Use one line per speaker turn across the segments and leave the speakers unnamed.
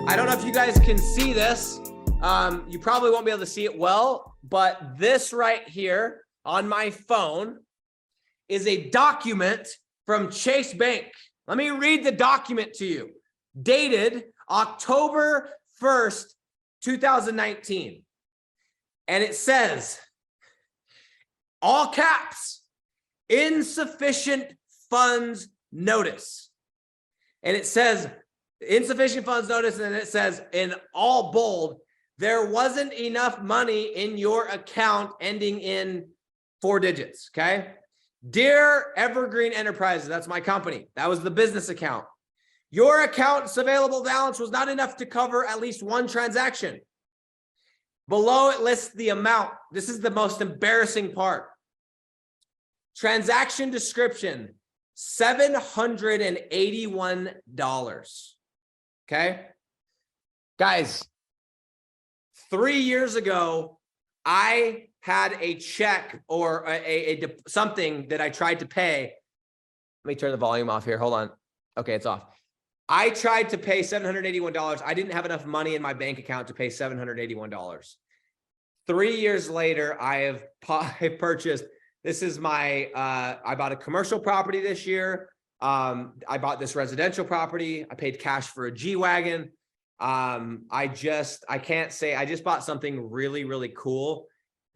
I don't know if you guys can see this. You probably won't be able to see it well, but this right here on my phone is a document from Chase Bank. Let me read the document to you. Dated October 1st, 2019. And it says, all caps, insufficient funds notice. And it says, insufficient funds notice, and it says in all bold, there wasn't enough money in your account ending in 4 digits, okay? Dear Evergreen Enterprises, that's my company. That was the business account. Your account's available balance was not enough to cover at least one transaction. Below it lists the amount. This is the most embarrassing part. Transaction description, $781. Okay? Guys, 3 years ago, I had a check or something that I tried to pay. Let me turn the volume off here. Hold on. Okay, it's off. I tried to pay $781. I didn't have enough money in my bank account to pay $781. 3 years later, I purchased, this is my, I bought a commercial property this year. I bought this residential property. I paid cash for a G-Wagon. I just bought something really, really cool,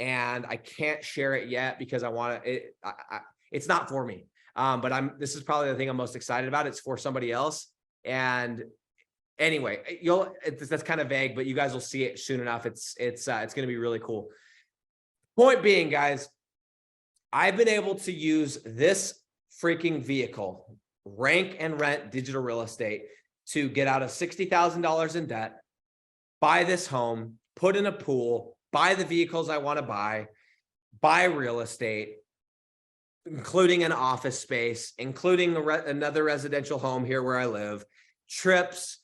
and I can't share it yet because I want to, it's not for me. But this is probably the thing I'm most excited about. It's for somebody else. And anyway, that's kind of vague, but you guys will see it soon enough. It's going to be really cool. Point being, guys, I've been able to use this freaking vehicle, Rank and Rent Digital Real Estate, to get out of $60,000 in debt, buy this home, put in a pool, buy the vehicles I want to buy real estate, including an office space, including another residential home here where I live, trips,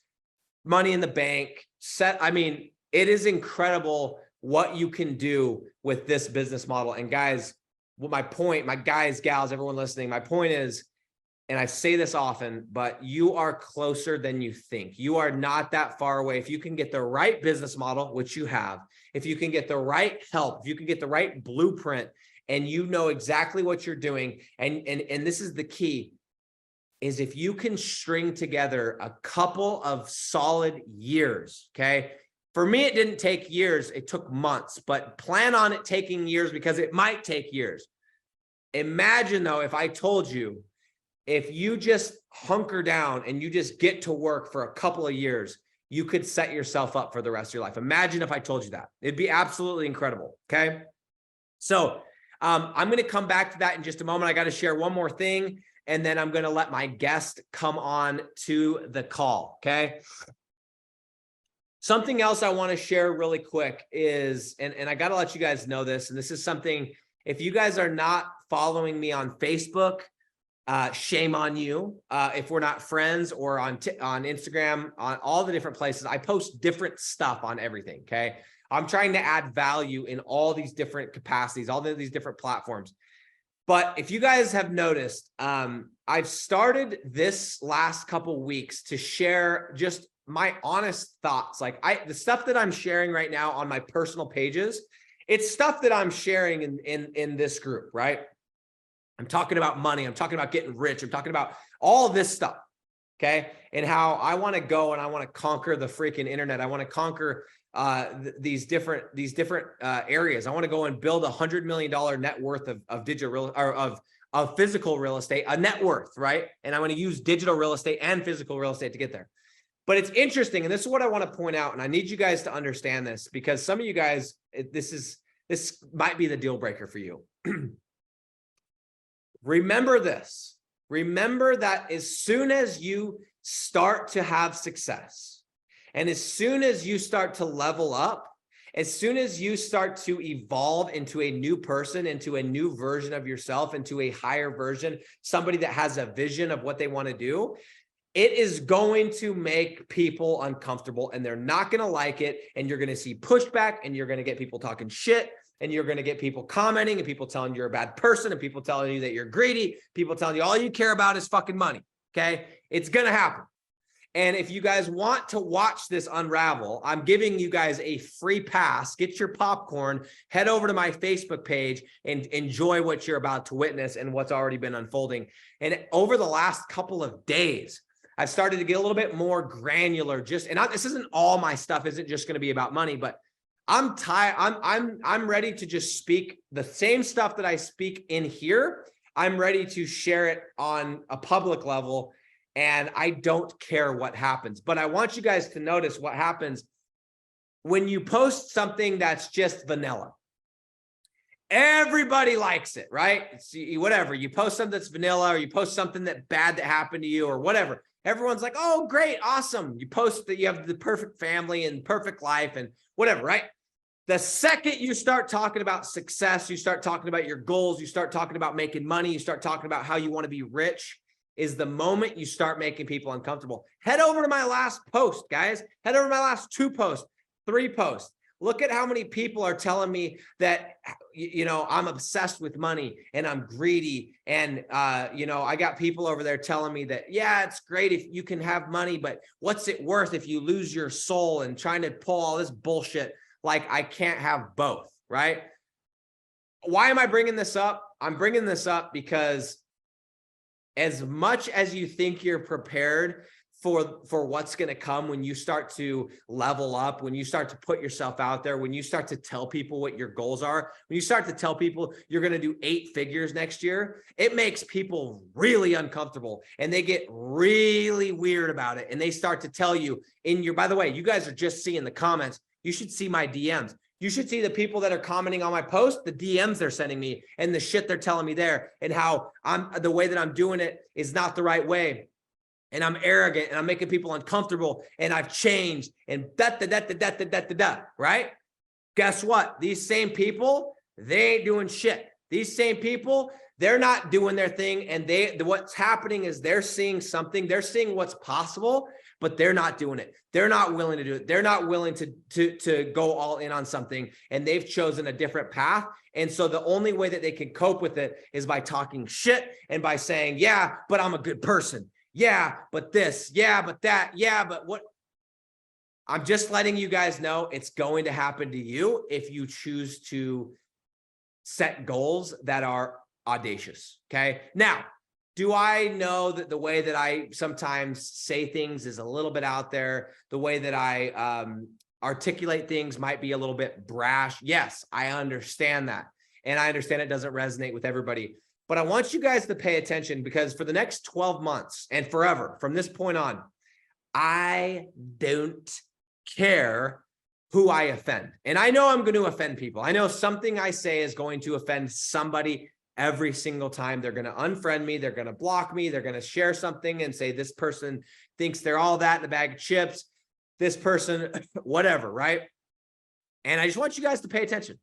money in the bank, it is incredible what you can do with this business model. And guys, my guys, gals, everyone listening, my point is, and I say this often, but you are closer than you think. You are not that far away. If you can get the right business model, which you have, if you can get the right help, if you can get the right blueprint, and you know exactly what you're doing, and this is the key, is if you can string together a couple of solid years, okay? For me, it didn't take years, it took months, but plan on it taking years because it might take years. Imagine though, if I told you, if you just hunker down and you just get to work for a couple of years, you could set yourself up for the rest of your life. Imagine if I told you that. It'd be absolutely incredible, okay? So I'm going to come back to that in just a moment. I got to share one more thing, and then I'm going to let my guest come on to the call, okay? Something else I want to share really quick is, and I got to let you guys know this, and this is something, if you guys are not following me on Facebook, shame on you. If we're not friends, or on Instagram, on all the different places, I post different stuff on everything, okay? I'm trying to add value in all these different capacities, all these different platforms. But if you guys have noticed, I've started this last couple weeks to share just my honest thoughts. Like the stuff that I'm sharing right now on my personal pages, it's stuff that I'm sharing in this group, right? I'm talking about money. I'm talking about getting rich. I'm talking about all this stuff, okay? And how I want to go and I want to conquer the freaking internet. I want to conquer these different areas. I want to go and build $100 million net worth of digital real, or of physical real estate, a net worth, right? And I'm going to use digital real estate and physical real estate to get there. But it's interesting, and this is what I want to point out, and I need you guys to understand this, because some of you guys, this might be the deal breaker for you. Remember this. Remember that as soon as you start to have success, and as soon as you start to level up, as soon as you start to evolve into a new person, into a new version of yourself, into a higher version, somebody that has a vision of what they want to do, it is going to make people uncomfortable, and they're not going to like it. And you're going to see pushback, and you're going to get people talking shit, and you're going to get people commenting, and people telling you're a bad person, and people telling you that you're greedy, people telling you all you care about is fucking money. Okay. It's going to happen. And if you guys want to watch this unravel, I'm giving you guys a free pass. Get your popcorn, head over to my Facebook page and enjoy what you're about to witness and what's already been unfolding. And over the last couple of days, I've started to get a little bit more granular. This isn't all my stuff, isn't just going to be about money, but I'm tired. I'm ready to just speak the same stuff that I speak in here. I'm ready to share it on a public level. And I don't care what happens, but I want you guys to notice what happens when you post something that's just vanilla. Everybody likes it, right? Whatever. You post something that's vanilla, or you post something that bad that happened to you or whatever. Everyone's like, oh, great, awesome. You post that you have the perfect family and perfect life and whatever, right? The second you start talking about success, you start talking about your goals, you start talking about making money, you start talking about how you want to be rich, is the moment you start making people uncomfortable. Head over to my last post, guys. Head over to my last 2 posts, 3 posts. Look at how many people are telling me that, I'm obsessed with money and I'm greedy. And, I got people over there telling me that, yeah, it's great if you can have money, but what's it worth if you lose your soul, and trying to pull all this bullshit. Like, I can't have both, right? Why am I bringing this up? I'm bringing this up because as much as you think you're prepared for what's going to come when you start to level up, when you start to put yourself out there, when you start to tell people what your goals are, when you start to tell people you're going to do 8 figures next year, it makes people really uncomfortable and they get really weird about it. And they start to tell you by the way, you guys are just seeing the comments. You should see my DMs. You should see the people that are commenting on my post, the DMs they're sending me and the shit they're telling me there, and how the way that I'm doing it is not the right way. And I'm arrogant and I'm making people uncomfortable and I've changed and right? Guess what? These same people, they ain't doing shit. These same people, they're not doing their thing. And what's happening is they're seeing something, they're seeing what's possible, but they're not doing it. They're not willing to do it. They're not willing to go all in on something, and they've chosen a different path. And so the only way that they can cope with it is by talking shit and by saying, yeah, but I'm a good person. Yeah, but this, yeah, but that, yeah, but what? I'm just letting you guys know it's going to happen to you if you choose to set goals that are audacious. Okay. Now, do I know that the way that I sometimes say things is a little bit out there? The way that I articulate things might be a little bit brash. Yes, I understand that. And I understand it doesn't resonate with everybody. But I want you guys to pay attention, because for the next 12 months and forever from this point on, I don't care who I offend. And I know I'm going to offend people. I know something I say is going to offend somebody every single time. They're going to unfriend me. They're going to block me. They're going to share something and say, this person thinks they're all that in a bag of chips. This person, whatever, right? And I just want you guys to pay attention.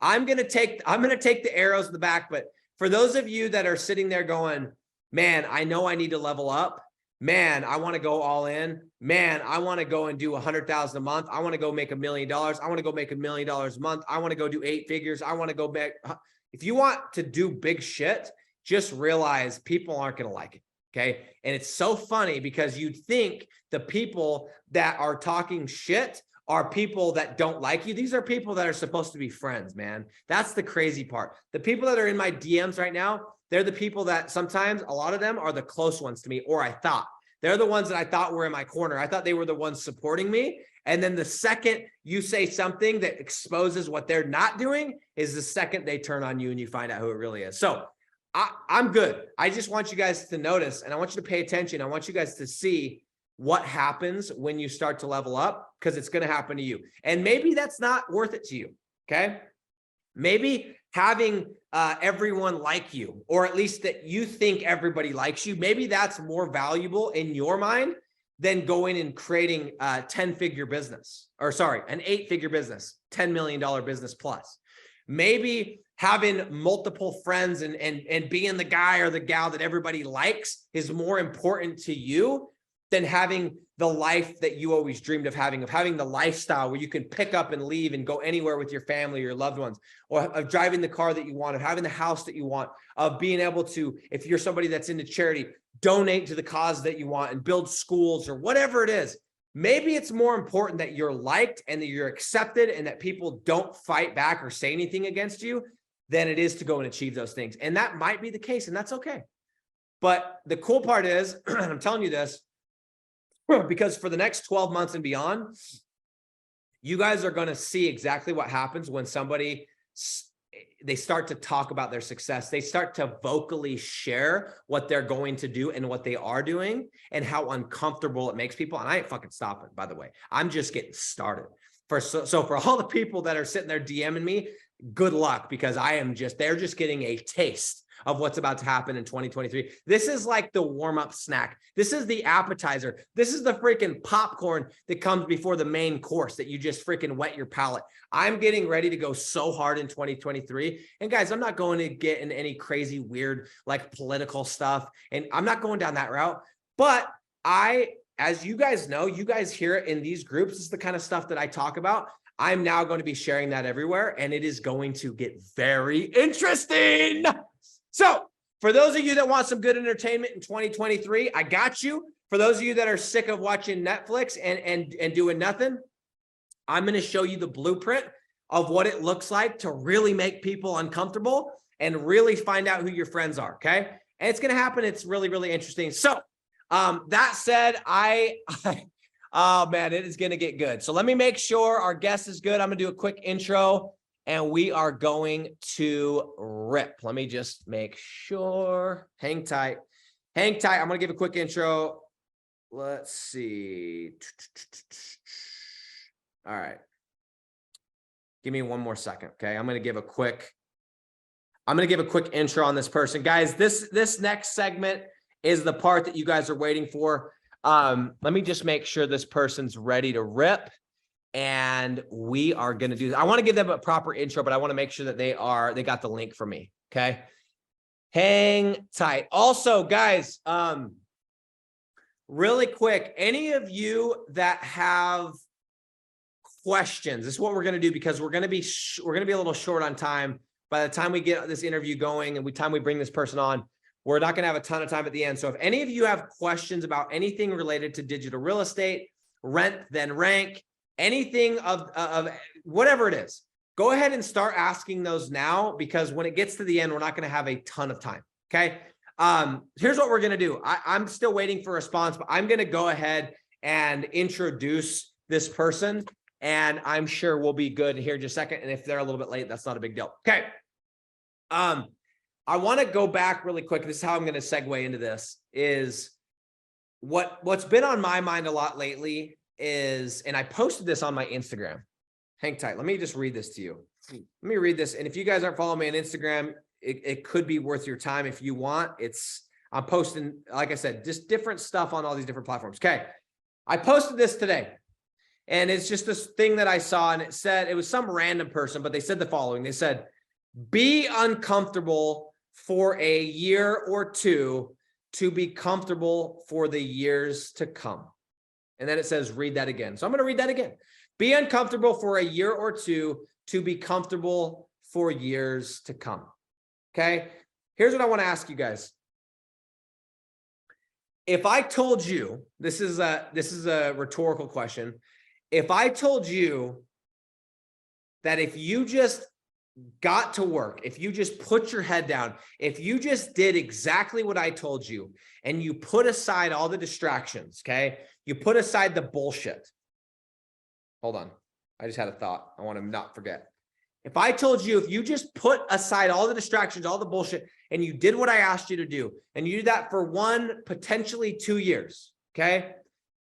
I'm going to take the arrows in the back, but for those of you that are sitting there going, man, I know I need to level up. Man, I want to go all in. Man, I want to go and do 100,000 a month. I want to go make $1 million. I want to go make $1 million a month. I want to go do 8 figures. I want to go back. If you want to do big shit, just realize people aren't going to like it. Okay. And it's so funny because you'd think the people that are talking shit are people that don't like you. These are people that are supposed to be friends, man. That's the crazy part. The people that are in my DMs right now, they're the people that sometimes, a lot of them are the close ones to me, or I thought. They're the ones that I thought were in my corner. I thought they were the ones supporting me. And then the second you say something that exposes what they're not doing is the second they turn on you and you find out who it really is. So I'm good. I just want you guys to notice, and I want you to pay attention. I want you guys to see what happens when you start to level up, because it's going to happen to you. And maybe that's not worth it to you. Okay. Maybe having everyone like you, or at least that you think everybody likes you, maybe that's more valuable in your mind than going and creating a 10-figure business, or sorry, an 8-figure business, $10 million business plus. Maybe having multiple friends and being the guy or the gal that everybody likes is more important to you than having the life that you always dreamed of having the lifestyle where you can pick up and leave and go anywhere with your family or your loved ones, or of driving the car that you want, of having the house that you want, of being able to, if you're somebody that's into charity, donate to the cause that you want and build schools or whatever it is. Maybe it's more important that you're liked and that you're accepted and that people don't fight back or say anything against you than it is to go and achieve those things. And that might be the case, and that's okay. But the cool part is, and I'm telling you this, because for the next 12 months and beyond, you guys are going to see exactly what happens when somebody, they start to talk about their success. They start to vocally share what they're going to do and what they are doing and how uncomfortable it makes people. And I ain't fucking stopping, by the way. I'm just getting started. So for all the people that are sitting there DMing me, good luck, because they're just getting a taste of what's about to happen in 2023. This is like the warm-up snack. This is the appetizer. This is the freaking popcorn that comes before the main course that you just freaking wet your palate. I'm getting ready to go so hard in 2023. And guys, I'm not going to get in any crazy weird like political stuff. And I'm not going down that route. But as you guys know, you guys hear it in these groups, this is the kind of stuff that I talk about. I'm now going to be sharing that everywhere, and it is going to get very interesting. So for those of you that want some good entertainment in 2023, I got you. For those of you that are sick of watching Netflix and doing nothing, I'm going to show you the blueprint of what it looks like to really make people uncomfortable and really find out who your friends are. Okay. And it's going to happen. It's really, really interesting. So that said, oh man, it is going to get good. So let me make sure our guest is good. I'm going to do a quick intro and we are going to rip. Let me just make sure. Hang tight. Hang tight. I'm going to give a quick intro. Let's see. All right. Give me one more second. Okay. I'm going to give a quick intro on this person. Guys, this next segment is the part that you guys are waiting for. Let me just make sure this person's ready to rip. And we are going to do that. I want to give them a proper intro, but I want to make sure that they got the link from me. Okay. Hang tight. Also, guys, really quick, any of you that have questions, this is what we're going to do because we're going to be a little short on time. By the time we get this interview going and time we bring this person on, we're not going to have a ton of time at the end. So if any of you have questions about anything related to digital real estate, rent, then rank, anything of whatever it is, go ahead and start asking those now, because when it gets to the end, we're not going to have a ton of time. Okay. Here's what we're going to do. I'm still waiting for a response, but I'm going to go ahead and introduce this person, and I'm sure we'll be good here in just a second. And if they're a little bit late, that's not a big deal. Okay. I want to go back really quick. This is how I'm going to segue into this. Is what's been on my mind a lot lately is, and I posted this on my Instagram. Hang tight. Let me just read this to you. Let me read this. And if you guys aren't following me on Instagram, it could be worth your time if you want. I'm posting, like I said, just different stuff on all these different platforms. Okay. I posted this today, and it's just this thing that I saw, and it was some random person, but they said the following. They said, be uncomfortable for a year or two to be comfortable for the years to come. And then it says, read that again. So I'm going to read that again. Be uncomfortable for a year or two to be comfortable for years to come. Okay. Here's what I want to ask you guys. If I told you, this is a rhetorical question. If I told you that if you just got to work, if you just put your head down, if you just did exactly what I told you, and you put aside all the distractions, okay? You put aside the bullshit. Hold on. I just had a thought. I want to not forget. If I told you, if you just put aside all the distractions, all the bullshit, and you did what I asked you to do, and you did that for 1, potentially 2 years, okay?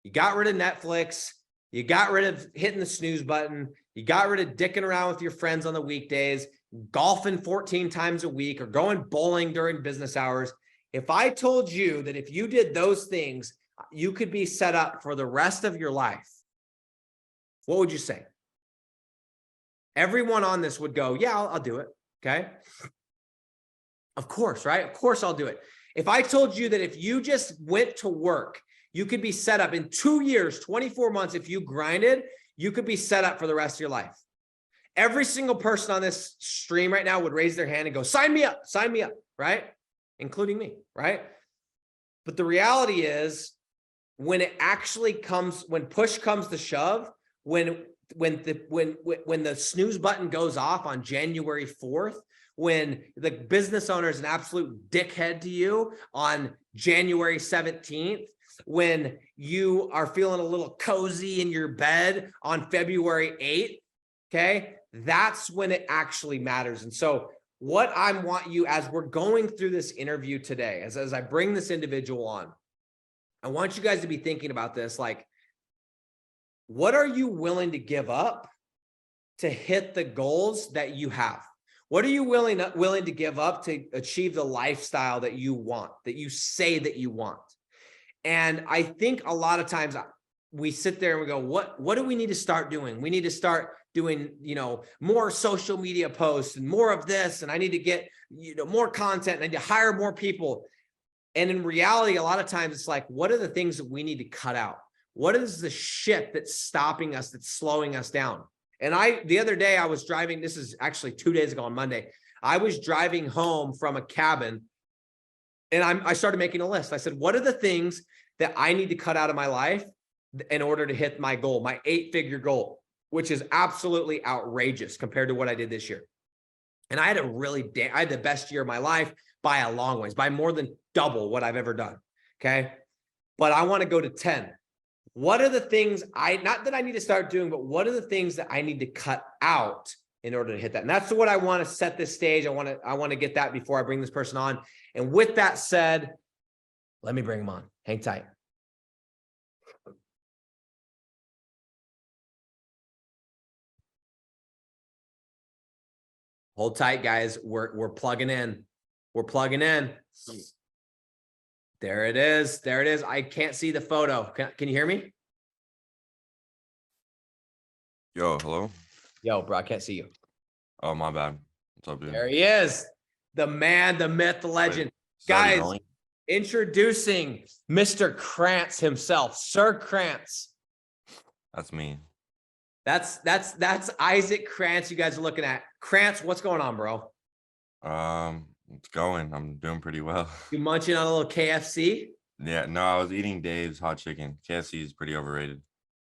You got rid of Netflix. You got rid of hitting the snooze button. You got rid of dicking around with your friends on the weekdays, golfing 14 times a week, or going bowling during business hours. If I told you that if you did those things, you could be set up for the rest of your life, what would you say? Everyone on this would go, yeah, I'll do it. Okay. Of course, right? Of course I'll do it. If I told you that if you just went to work, you could be set up in 2 years, 24 months. If you grinded, you could be set up for the rest of your life. Every single person on this stream right now would raise their hand and go, sign me up, right? Including me, right? But the reality is when it actually comes, when push comes to shove, when the snooze button goes off on January 4th, when the business owner is an absolute dickhead to you on January 17th, when you are feeling a little cozy in your bed on February 8th, okay, that's when it actually matters. And so what I want you, as we're going through this interview today, as I bring this individual on, I want you guys to be thinking about this, like, what are you willing to give up to hit the goals that you have? What are you willing to give up to achieve the lifestyle that you want, that you say that you want? And I think a lot of times we sit there and we go, what do we need to start doing? We need to start doing, more social media posts and more of this. And I need to get, more content, and I need to hire more people. And in reality, a lot of times it's like, what are the things that we need to cut out? What is the shit that's stopping us, that's slowing us down? And the other day I was driving, this is actually 2 days ago on Monday, I was driving home from a cabin and I started making a list. I said, what are the things that I need to cut out of my life in order to hit my goal, my 8-figure goal, which is absolutely outrageous compared to what I did this year. And I had I had the best year of my life by a long ways, by more than double what I've ever done. Okay. But I want to go to 10. What are the things not that I need to start doing, but what are the things that I need to cut out in order to hit that? And that's what I want to set this stage. I want to get that before I bring this person on. And with that said, let me bring him on. Hang tight. Hold tight, guys. We're plugging in. We're plugging in. There it is. There it is. I can't see the photo. Can you hear me?
Yo, hello?
Yo, bro, I can't see you.
Oh, my bad. What's up, dude?
There he is. The man, the myth, the legend. Guys, introducing Mr. Krantz himself, Sir Krantz.
That's me.
That's Isaac Krantz you guys are looking at. Krantz, what's going on, bro?
It's going. I'm doing pretty well.
You munching on a little KFC?
Yeah, no, I was eating Dave's hot chicken. KFC is pretty overrated.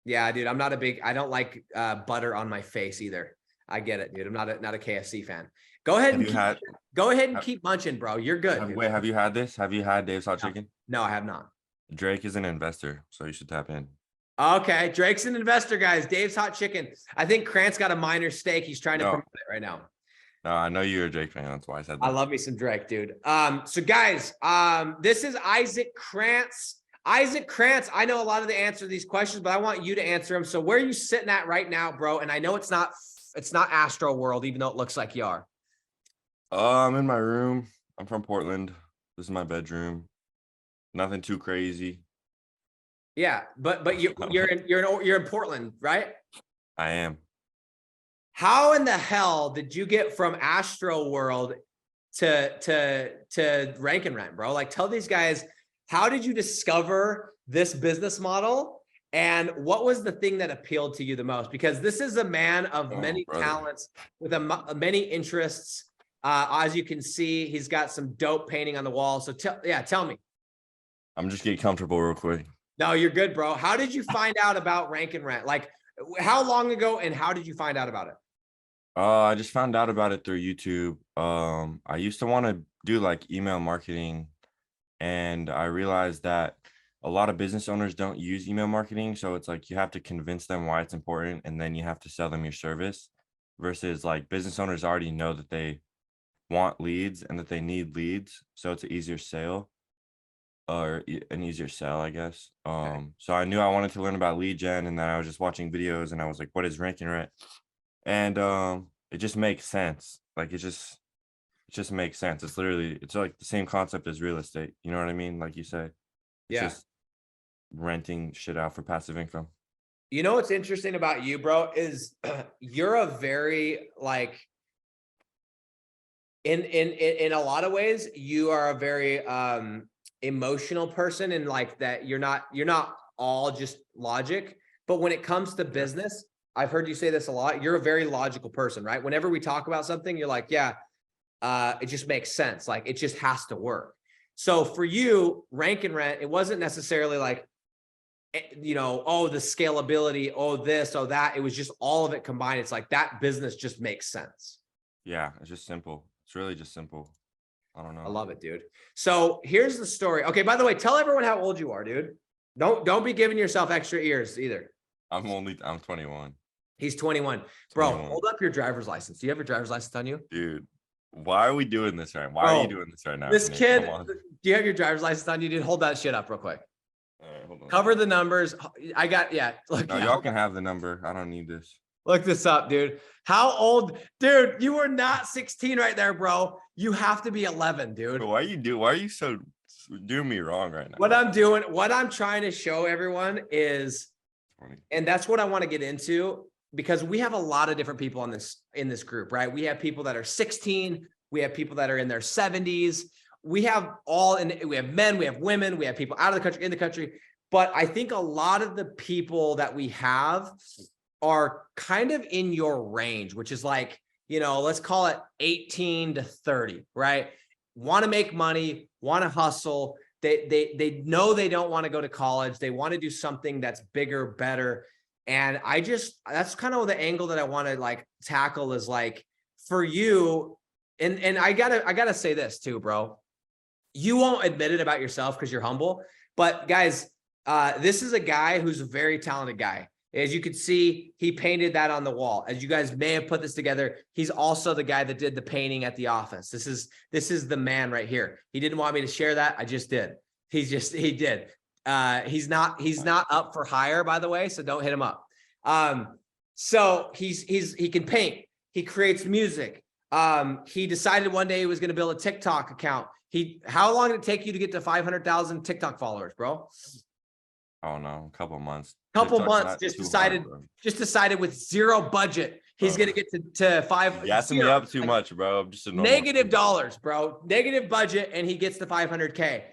Yeah, dude, I don't like butter on my face either. I get it, dude. I'm not a KFC fan. Go ahead and keep munching, bro. You're good.
Wait, have you had this? Have you had Dave's hot chicken?
No, I have not.
Drake is an investor, so you should tap in.
Okay, Drake's an investor, guys. Dave's hot chicken. I think Krantz got a minor stake. He's trying to promote it right now.
No, I know you're a Drake fan. That's why I said that.
I love me some Drake, dude. So guys, this is Isaac Krantz. Isaac Krantz, I know a lot of the answer to these questions, but I want you to answer them. So where are you sitting at right now, bro? And I know it's not Astro World, even though it looks like you are.
I'm in my room. I'm from Portland. This is my bedroom. Nothing too crazy.
Yeah, but you're in Portland, right?
I am.
How in the hell did you get from Astro World to Rank and Rent, bro? Like, tell these guys, how did you discover this business model, and what was the thing that appealed to you the most? Because this is a man of many talents with many interests. As you can see, he's got some dope painting on the wall. So tell me.
I'm just getting comfortable real quick.
No, you're good, bro. How did you find out about Rank and Rent? Like, how long ago, and how did you find out about it?
I just found out about it through YouTube. I used to want to do like email marketing, and I realized that a lot of business owners don't use email marketing. So it's like you have to convince them why it's important, and then you have to sell them your service, versus like business owners already know that they want leads and that they need leads. So it's an easier sale, or an easier sell, I guess. So I knew I wanted to learn about lead gen, and then I was just watching videos, and I was like, what is Rank and Rent? And it just makes sense. Like it just makes sense. It's like the same concept as real estate. You know what I mean? Like you say, it's just renting shit out for passive income.
You know what's interesting about you, bro, is you're a very like in a lot of ways, you are a very emotional person, and like that you're not all just logic. But when it comes to business, I've heard you say this a lot. You're a very logical person, right? Whenever we talk about something, you're like, yeah, it just makes sense. Like it just has to work. So for you, Rank and Rent, it wasn't necessarily like, you know, oh, the scalability, oh, this, oh, that. It was just all of it combined. It's like that business just makes sense.
Yeah, it's just simple. It's really just simple. I don't
I
know.
love it, dude. So here's the story. Okay, by the way, tell everyone how old you are, dude. Don't be giving yourself extra ears either.
I'm 21.
He's 21. Bro,
21.
hold up your driver's license. Do you have your driver's license on you?
Dude, why are we doing this right? Why are you doing this right now?
This
Nick?
kid,
Come on.
do you have your driver's license on you, dude? Hold that shit up real quick.
All right, hold on.
Cover the numbers. I got, yeah. Look,
No, y'all can have the number. I don't need this.
look this up, dude. How old, dude? You were not 16 right there, bro. You have to be 11, dude.
But why are you so doing me wrong right now?
What I'm trying to show everyone is,
20.
and that's what I want to get into, because we have a lot of different people in this group, right? We have people that are 16, we have people that are in their 70s, we have we have men, we have women, we have people out of the country, in the country. But I think a lot of the people that we have are kind of in your range, which is like, you know, let's call it 18 to 30, right? Want to make money, want to hustle. They know they don't want to go to college. They want to do something that's bigger, better. And that's kind of the angle that I want to like tackle is like for you. And I gotta say this too, bro. You won't admit it about yourself because you're humble, but guys, this is a guy who's a very talented guy. As you can see, he painted that on the wall. As you guys may have put this together, he's also the guy that did the painting at the office. This is the man right here. He didn't want me to share that. I just did. He did. He's not up for hire, by the way, so don't hit him up. So he can paint. He creates music. He decided one day he was going to build a TikTok account. How long did it take you to get to 500,000 TikTok followers, bro?
I don't know, a couple months.
Couple
TikTok's
months,
not
just
too
decided,
hard, bro.
just decided with zero budget, he's
Bro.
gonna get to five.
You gassing me
zero,
up too
like,
much, bro. I'm just a normal
negative
kid.
dollars, bro. Negative budget, and he gets to 500K.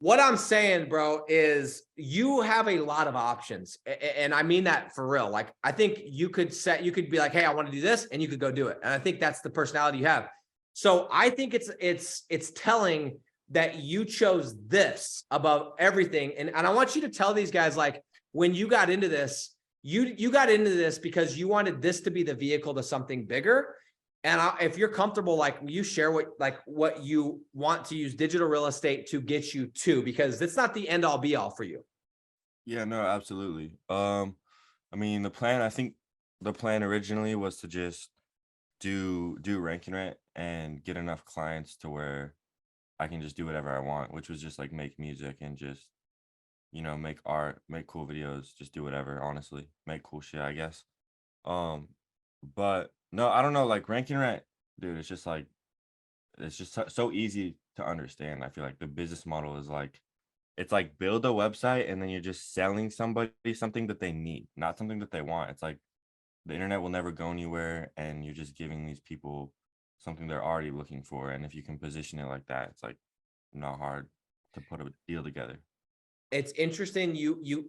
What I'm saying, bro, is you have a lot of options, and I mean that for real. Like, I think you could be like, hey, I want to do this, and you could go do it. And I think that's the personality you have. So I think it's telling that you chose this above everything. And I want you to tell these guys, like, when you got into this, you got into this because you wanted this to be the vehicle to something bigger. And if you're comfortable, like, you share what you want to use digital real estate to get you to, because it's not the end all be all for you.
Yeah, no, absolutely. I mean, I think the plan originally was to just do Rank and Rent and get enough clients to where I can just do whatever I want, which was just like make music and just, you know, make art, make cool videos, just do whatever, honestly, make cool shit, I guess. But no, I don't know, like Rank and Rent, dude, it's just so easy to understand. I feel like the business model is like, it's like build a website and then you're just selling somebody something that they need, not something that they want. It's like the internet will never go anywhere and you're just giving these people something they're already looking for. And if you can position it like that, it's like not hard to put a deal together.
It's interesting. You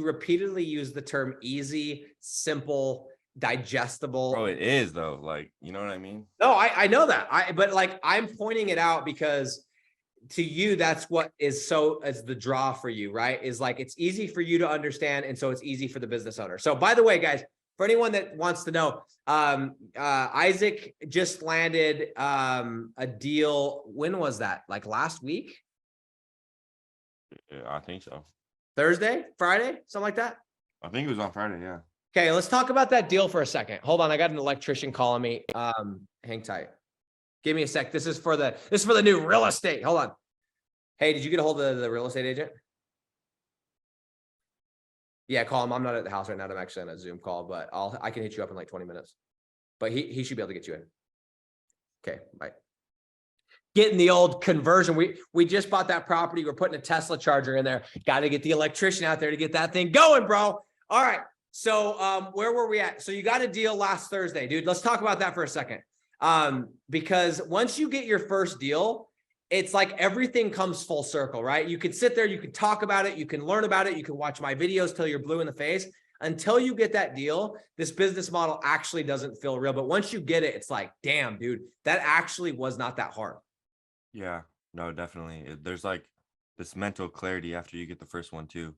repeatedly use the term easy, simple, digestible.
Bro, it is though. Like, you know what I mean?
No, I know that. But like, I'm pointing it out because to you, that's what is the draw for you, right? Is like, it's easy for you to understand. And so it's easy for the business owner. So by the way, guys, for anyone that wants to know, Isaac just landed a deal. When was that? Like last week?
Yeah, I think so.
Thursday, Friday, something like that?
I think it was on Friday, yeah.
Okay, let's talk about that deal for a second. Hold on, I got an electrician calling me. Hang tight. Give me a sec. This is for the new real estate. Hold on. Hey, did you get a hold of the real estate agent? Yeah, call him. I'm not at the house right now. I'm actually on a Zoom call, but I can hit you up in like 20 minutes. But he should be able to get you in. Okay, bye. Getting the old conversion. We just bought that property. We're putting a Tesla charger in there. Got to get the electrician out there to get that thing going, bro. All right. So where were we at? So you got a deal last Thursday, dude. Let's talk about that for a second. Because once you get your first deal, it's like everything comes full circle, right? You can sit there, you can talk about it, you can learn about it, you can watch my videos till you're blue in the face. Until you get that deal, this business model actually doesn't feel real. But once you get it, it's like, damn, dude, that actually was not that hard.
Yeah. No, definitely. There's like this mental clarity after you get the first one too.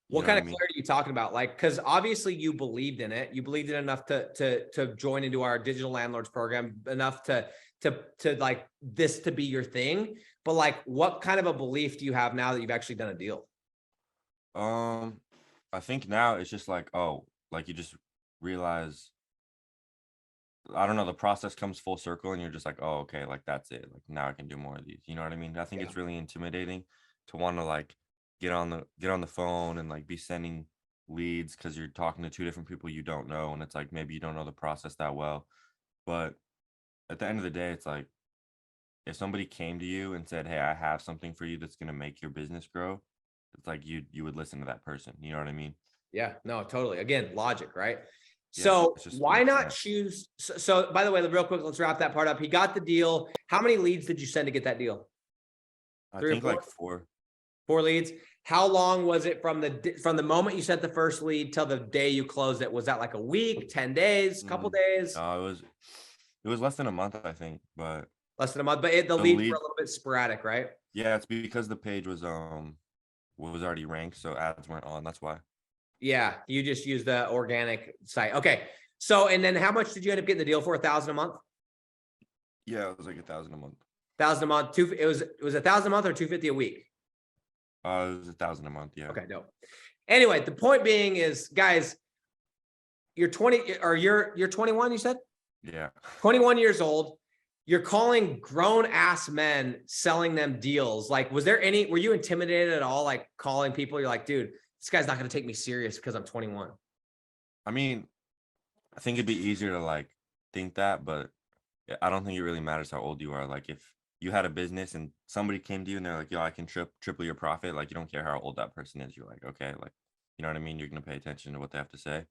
You
What
know
kind
what I
of
mean?
clarity are you talking about? Like, because obviously you believed in it. You believed in enough to join into our digital landlords program, enough to like this to be your thing. But like, what kind of a belief do you have now that you've actually done a deal?
Um, I think now it's just like, oh, like you just realize, I don't know, the process comes full circle and you're just like, oh, okay, like that's it. Like now I can do more of these. You know what I mean? I think
Yeah.
it's really intimidating to want to like get on the phone and like be sending leads because you're talking to two different people you don't know. And it's like maybe you don't know the process that well. But at the end of the day, it's like if somebody came to you and said, hey, I have something for you that's gonna make your business grow, it's like you would listen to that person. You know what I mean?
Yeah, no, totally. Again, logic, right?
Yeah,
So
it's just
why
makes
not
sense.
choose? So by the way, real quick, let's wrap that part up. He got the deal. How many leads did you send to get that deal?
I
Three or
think
four?
like four.
Four leads. How long was it from the moment you sent the first lead till the day you closed it? Was that like a week, 10 days, couple
Mm,
days,
no, it was less than a month, I think. But
less than a month? But the
the
leads were
lead,
a little bit sporadic, right?
yeah, it's because the page was already ranked, so ads weren't on. That's why.
Yeah, you just use the organic site. Okay. So, and then how much did you end up getting the deal for? 1,000 a month?
Yeah, it was like 1,000 a month.
1,000 a month. It was 1,000 a month or 250 a week?
It was 1,000 a month. Yeah.
Okay, no. Anyway, the point being is, guys, you're 20 or you're 21, you said?
Yeah.
21 years old. You're calling grown ass men, selling them deals. Like, were you intimidated at all? Like calling people, you're like, dude, this guy's not going to take me serious because I'm 21.
I mean, I think it'd be easier to like think that, but I don't think it really matters how old you are. Like if you had a business and somebody came to you and they're like, yo, I can triple your profit. Like you don't care how old that person is. You're like, okay, like, you know what I mean? You're going to pay attention to what they have to say.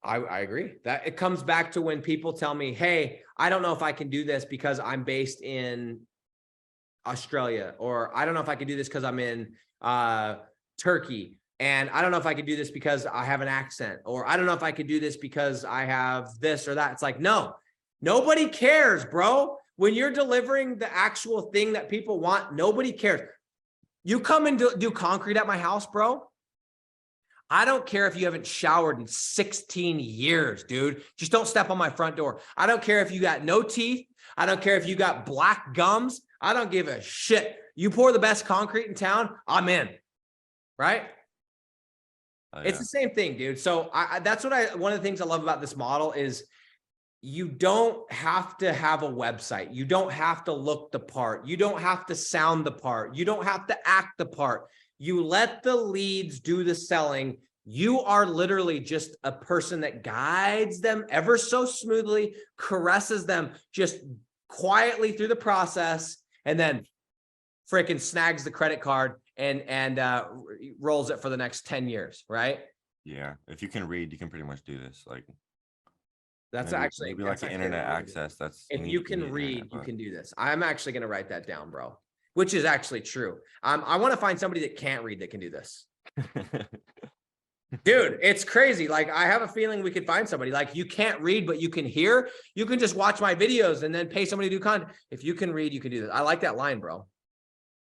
I agree that it comes back to when people tell me, hey, I don't know if I can do this because I'm based in Australia, or I don't know if I can do this because I'm in Turkey. And I don't know if I could do this because I have an accent, or I don't know if I could do this because I have this or that. It's like, no, nobody cares, bro. When you're delivering the actual thing that people want, nobody cares. You come and do concrete at my house, bro. I don't care if you haven't showered in 16 years, dude. Just don't step on my front door. I don't care if you got no teeth. I don't care if you got black gums. I don't give a shit. You pour the best concrete in town, I'm in. Right?
Oh,
It's
yeah.
the same thing, dude. So that's one of the things I love about this model is you don't have to have a website. You don't have to look the part. You don't have to sound the part. You don't have to act the part. You let the leads do the selling. You are literally just a person that guides them ever so smoothly, caresses them just quietly through the process, and then freaking snags the credit card and rolls it for the next 10 years, right?
Yeah. If you can read, you can pretty much do this. Like
That's
maybe
that's
like an
actually a
internet
really good.
access. That's
If you
you
can
need internet,
read, you
but
can do this. I'm actually going to write that down, bro, which is actually true. I want to find somebody that can't read that can do this. Dude, it's crazy. Like, I have a feeling we could find somebody like you can't read, but you can hear. You can just watch my videos and then pay somebody to do content. If you can read, you can do this. I like that line, bro.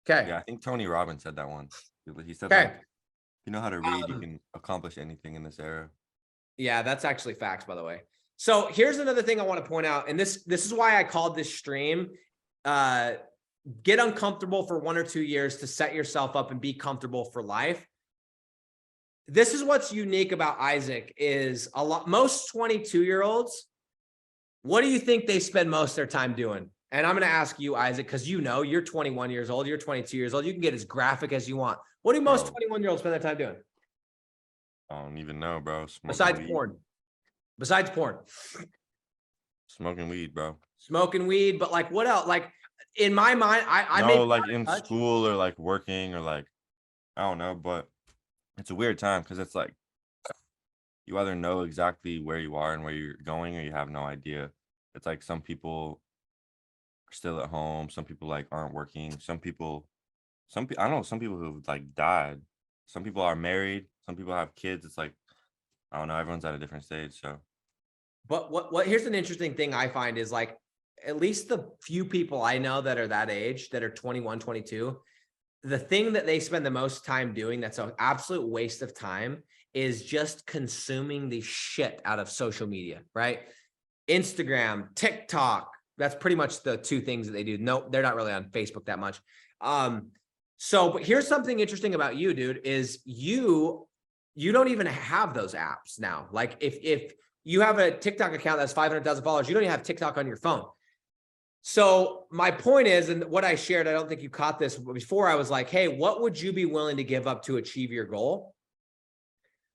Okay.
yeah, I think Tony Robbins said that once. He said
Okay.
like, if you know how to read, you can accomplish anything in this era.
Yeah, that's actually facts, by the way. So here's another thing I want to point out. And this is why I called this stream, get uncomfortable for 1 or 2 years to set yourself up and be comfortable for life. This is what's unique about Isaac is most 22-year-olds, what do you think they spend most of their time doing? And I'm going to ask you, Isaac, because you're 21 years old, you're 22 years old, you can get as graphic as you want. What do most
Bro,
21-year-olds spend their time doing?
I don't even know, bro.
Besides porn. Besides porn.
Smoking weed, bro.
Smoking weed, but like what else? Like in my mind, I may
No,
be
like
out of
in
touch.
school or like working or like I don't know, but it's a weird time because it's like you either know exactly where you are and where you're going or you have no idea. It's like some people are still at home, some people like aren't working, I know some people who've like died. Some people are married, some people have kids. It's like I don't know, everyone's at a different stage. So
But what here's an interesting thing I find is like at least the few people I know that are that age, that are 21, 22, the thing that they spend the most time doing that's an absolute waste of time is just consuming the shit out of social media, right? Instagram, TikTok. That's pretty much the two things that they do. No, they're not really on Facebook that much. But here's something interesting about you, dude, is you don't even have those apps now. Like if you have a TikTok account that's 500,000 followers, you don't even have TikTok on your phone. So my point is, and what I shared, I don't think you caught this before. I was like, hey, what would you be willing to give up to achieve your goal?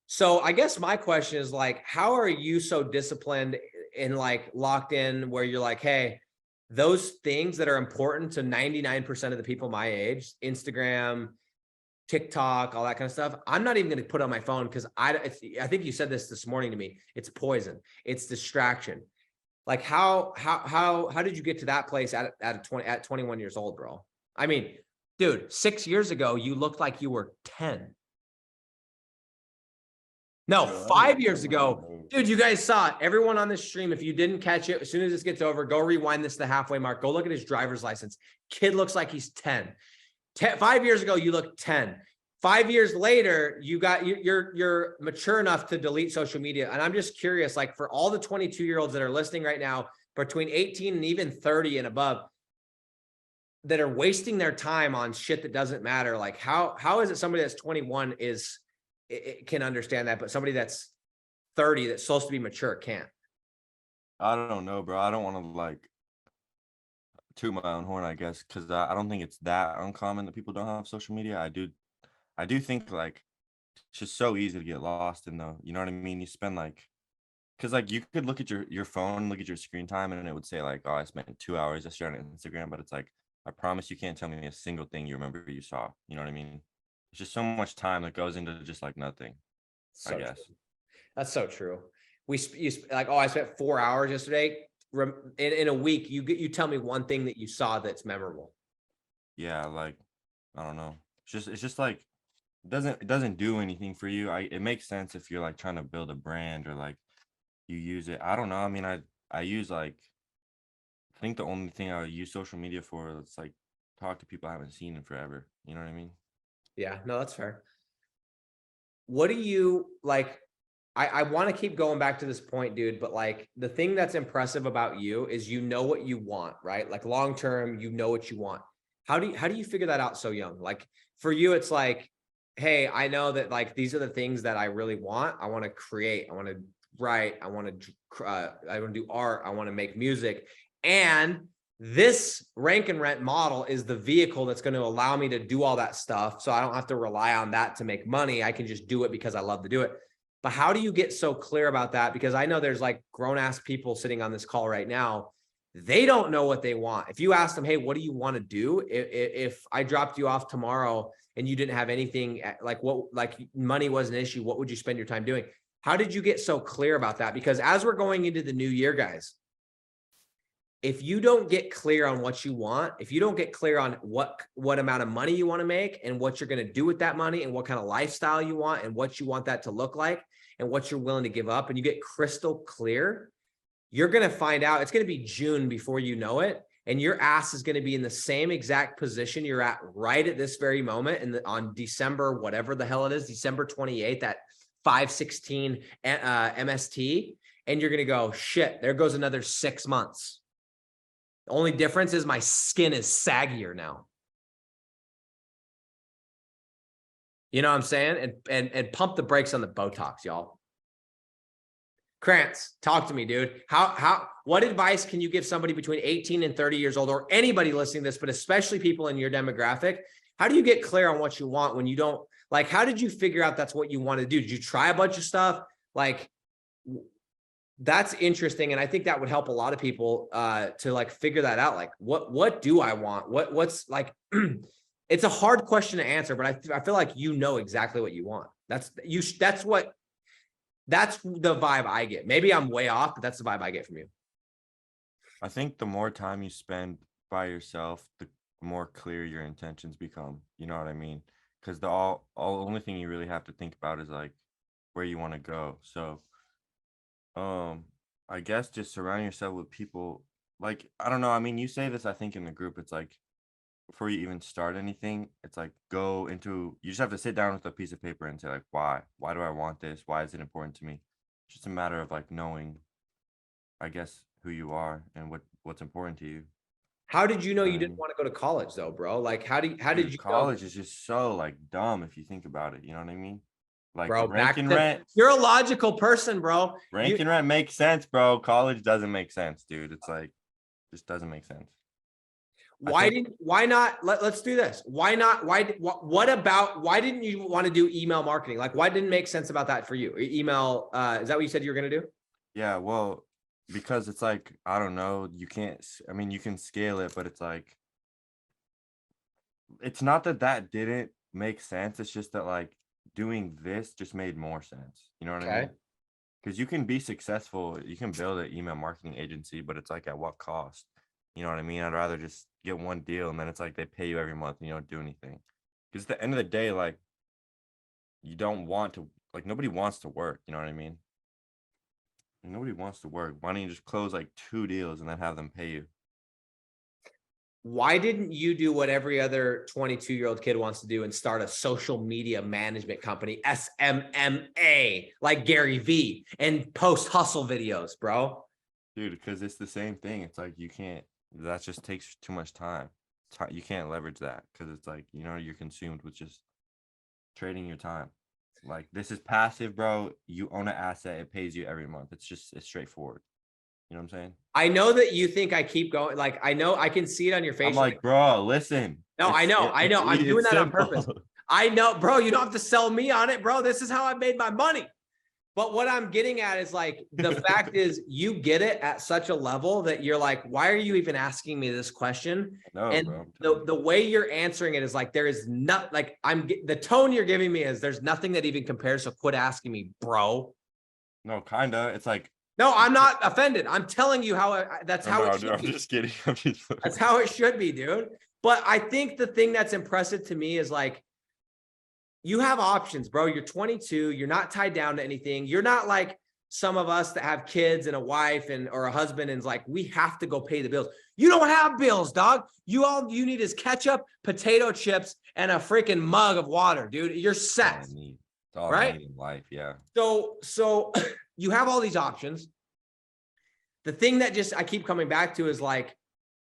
So I guess my question is like, how are you so disciplined and like locked in where you're like, hey, those things that are important to 99% of the people my age, Instagram, TikTok, all that kind of stuff, I'm not even going to put on my phone because I think you said this morning to me. It's poison. It's distraction. Like how did you get to that place at 21 years old, bro? I mean, dude, 6 years ago, you looked like you were 10. No, 5 years ago, dude, you guys saw it. Everyone on this stream, if you didn't catch it, as soon as this gets over, go rewind this to the halfway mark. Go look at his driver's license. Kid looks like he's 10. 5 years ago, you looked 10. 5 years later, you're mature enough to delete social media. And I'm just curious, like for all the 22-year-olds that are listening right now, between 18 and even 30 and above, that are wasting their time on shit that doesn't matter. Like how is it somebody that's 21 can understand that, but somebody that's 30 that's supposed to be mature can't?
I don't know, bro. I don't want to like toot my own horn, I guess, because I don't think it's that uncommon that people don't have social media. I do think like it's just so easy to get lost in though. You know what I mean? You spend like, because like you could look at your phone, look at your screen time, and it would say like, oh, I spent 2 hours yesterday on Instagram, but it's like, I promise you can't tell me a single thing you remember you saw. You know what I mean? It's just so much time that goes into just like nothing, I
So
guess.
true. That's so true. Like, oh, I spent 4 hours yesterday. In a week, you tell me one thing that you saw that's memorable.
Yeah, like I don't know. It's just like it doesn't do anything for you. It makes sense if you're like trying to build a brand or like you use it. I don't know. I mean, I use like I think the only thing I use social media for is like talk to people I haven't seen in forever. You know what I mean?
Yeah, no, that's fair. What do you like? I want to keep going back to this point, dude, but like the thing that's impressive about you is you know what you want, right? Like long term, you know what you want. How do you figure that out so young? Like for you, it's like, hey, I know that like these are the things that I really want. I want to create, I want to write, I want to do art, I want to make music. And this rank and rent model is the vehicle that's going to allow me to do all that stuff. So I don't have to rely on that to make money. I can just do it because I love to do it. But how do you get so clear about that? Because I know there's like grown ass people sitting on this call right now. They don't know what they want. If you ask them, hey, what do you want to do? If I dropped you off tomorrow and you didn't have anything, like what, like money was an issue, what would you spend your time doing? How did you get so clear about that? Because as we're going into the new year, guys, if you don't get clear on what you want, if you don't get clear on what amount of money you want to make and what you're going to do with that money and what kind of lifestyle you want and what you want that to look like and what you're willing to give up, and you get crystal clear, you're going to find out it's going to be June before you know it. And your ass is going to be in the same exact position you're at right at this very moment. And on December, whatever the hell it is, December 28th at 5:16 MST. And you're going to go, shit, there goes another 6 months. The only difference is my skin is saggier now. You know what I'm saying? And pump the brakes on the Botox, y'all. Krantz, talk to me, dude. What advice can you give somebody between 18 and 30 years old, or anybody listening to this, but especially people in your demographic? How do you get clear on what you want when you don't, like, how did you figure out that's what you want to do? Did you try a bunch of stuff? Like, that's interesting. And I think that would help a lot of people to like figure that out. Like, what do I want? What's like, it's a hard question to answer, but I feel like you know exactly what you want. That's the vibe I get. Maybe I'm way off, but that's the vibe I get from you.
I think the more time you spend by yourself, the more clear your intentions become. You know what I mean? Because the only thing you really have to think about is like where you want to go. So I guess just surround yourself with people like, I don't know. I mean, you say this, I think in the group, it's like, before you even start anything, it's like you just have to sit down with a piece of paper and say like, why do I want this? Why is it important to me? It's just a matter of like knowing, I guess, who you are and what's important to you.
How did you know
You know
you
what I
didn't
mean?
want to go to college though, bro? Like, how did
Dude,
you know,
college is just so like dumb if you think about it. You know what I mean? Like
bro?
rank
Back
and
to
rent,
you're a logical person, bro.
rank and rent makes sense, bro. College doesn't make sense, dude. It's like just doesn't make sense. I think
Why not let's do this. Why not? What about why didn't you want to do email marketing? Like, why didn't it make sense about that for you? Email, is that what you said you were gonna do?
yeah, well, because it's like I don't know, you can't. I mean, you can scale it, but it's like it's not that that didn't make sense. It's just that like doing this just made more sense. You know what I
Okay.
mean? Because you can be successful, you can build an email marketing agency, but it's like at what cost? You know what I mean? I'd rather just get one deal and then it's like they pay you every month and you don't do anything. Because at the end of the day, like you don't want to, like nobody wants to work. You know what I mean? Nobody wants to work. Why don't you just close like 2 deals and then have them pay you?
Why didn't you do what every other 22-year-old kid wants to do and start a social media management company, SMMA, like Gary V, and post hustle videos, bro?
Dude, because it's the same thing. It's like you can't, that just takes too much time. You can't leverage that because it's like, you know, you're consumed with just trading your time. Like this is passive, bro. You own an asset, it pays you every month. It's straightforward. You know what I'm saying?
I know that you think I keep going. Like, I know I can see it on your
I'm
face.
like, bro, listen.
No, I know. I'm doing
It's
that on
simple.
purpose. I know, bro. You don't have to sell me on it, bro. This is how I made my money. But what I'm getting at is like the fact is you get it at such a level that you're like, why are you even asking me this question?
No,
And
bro.
the way you're answering it is like there is not like the tone you're giving me is there's nothing that even compares. So quit asking me, bro.
No, kinda. It's like
No, I'm not offended. I'm telling you how that's how
no,
it
dude,
should
I'm
be.
just kidding. I'm just
That's how it should be, dude. But I think the thing that's impressive to me is like you have options, bro. You're 22. You're not tied down to anything. You're not like some of us that have kids and a wife and or a husband and it's like we have to go pay the bills. You don't have bills, dog. All you need is ketchup, potato chips, and a freaking mug of water, dude. You're
all I
set,
need. It's all I
right?
need in life. Yeah.
So you have all these options. The thing that just I keep coming back to is like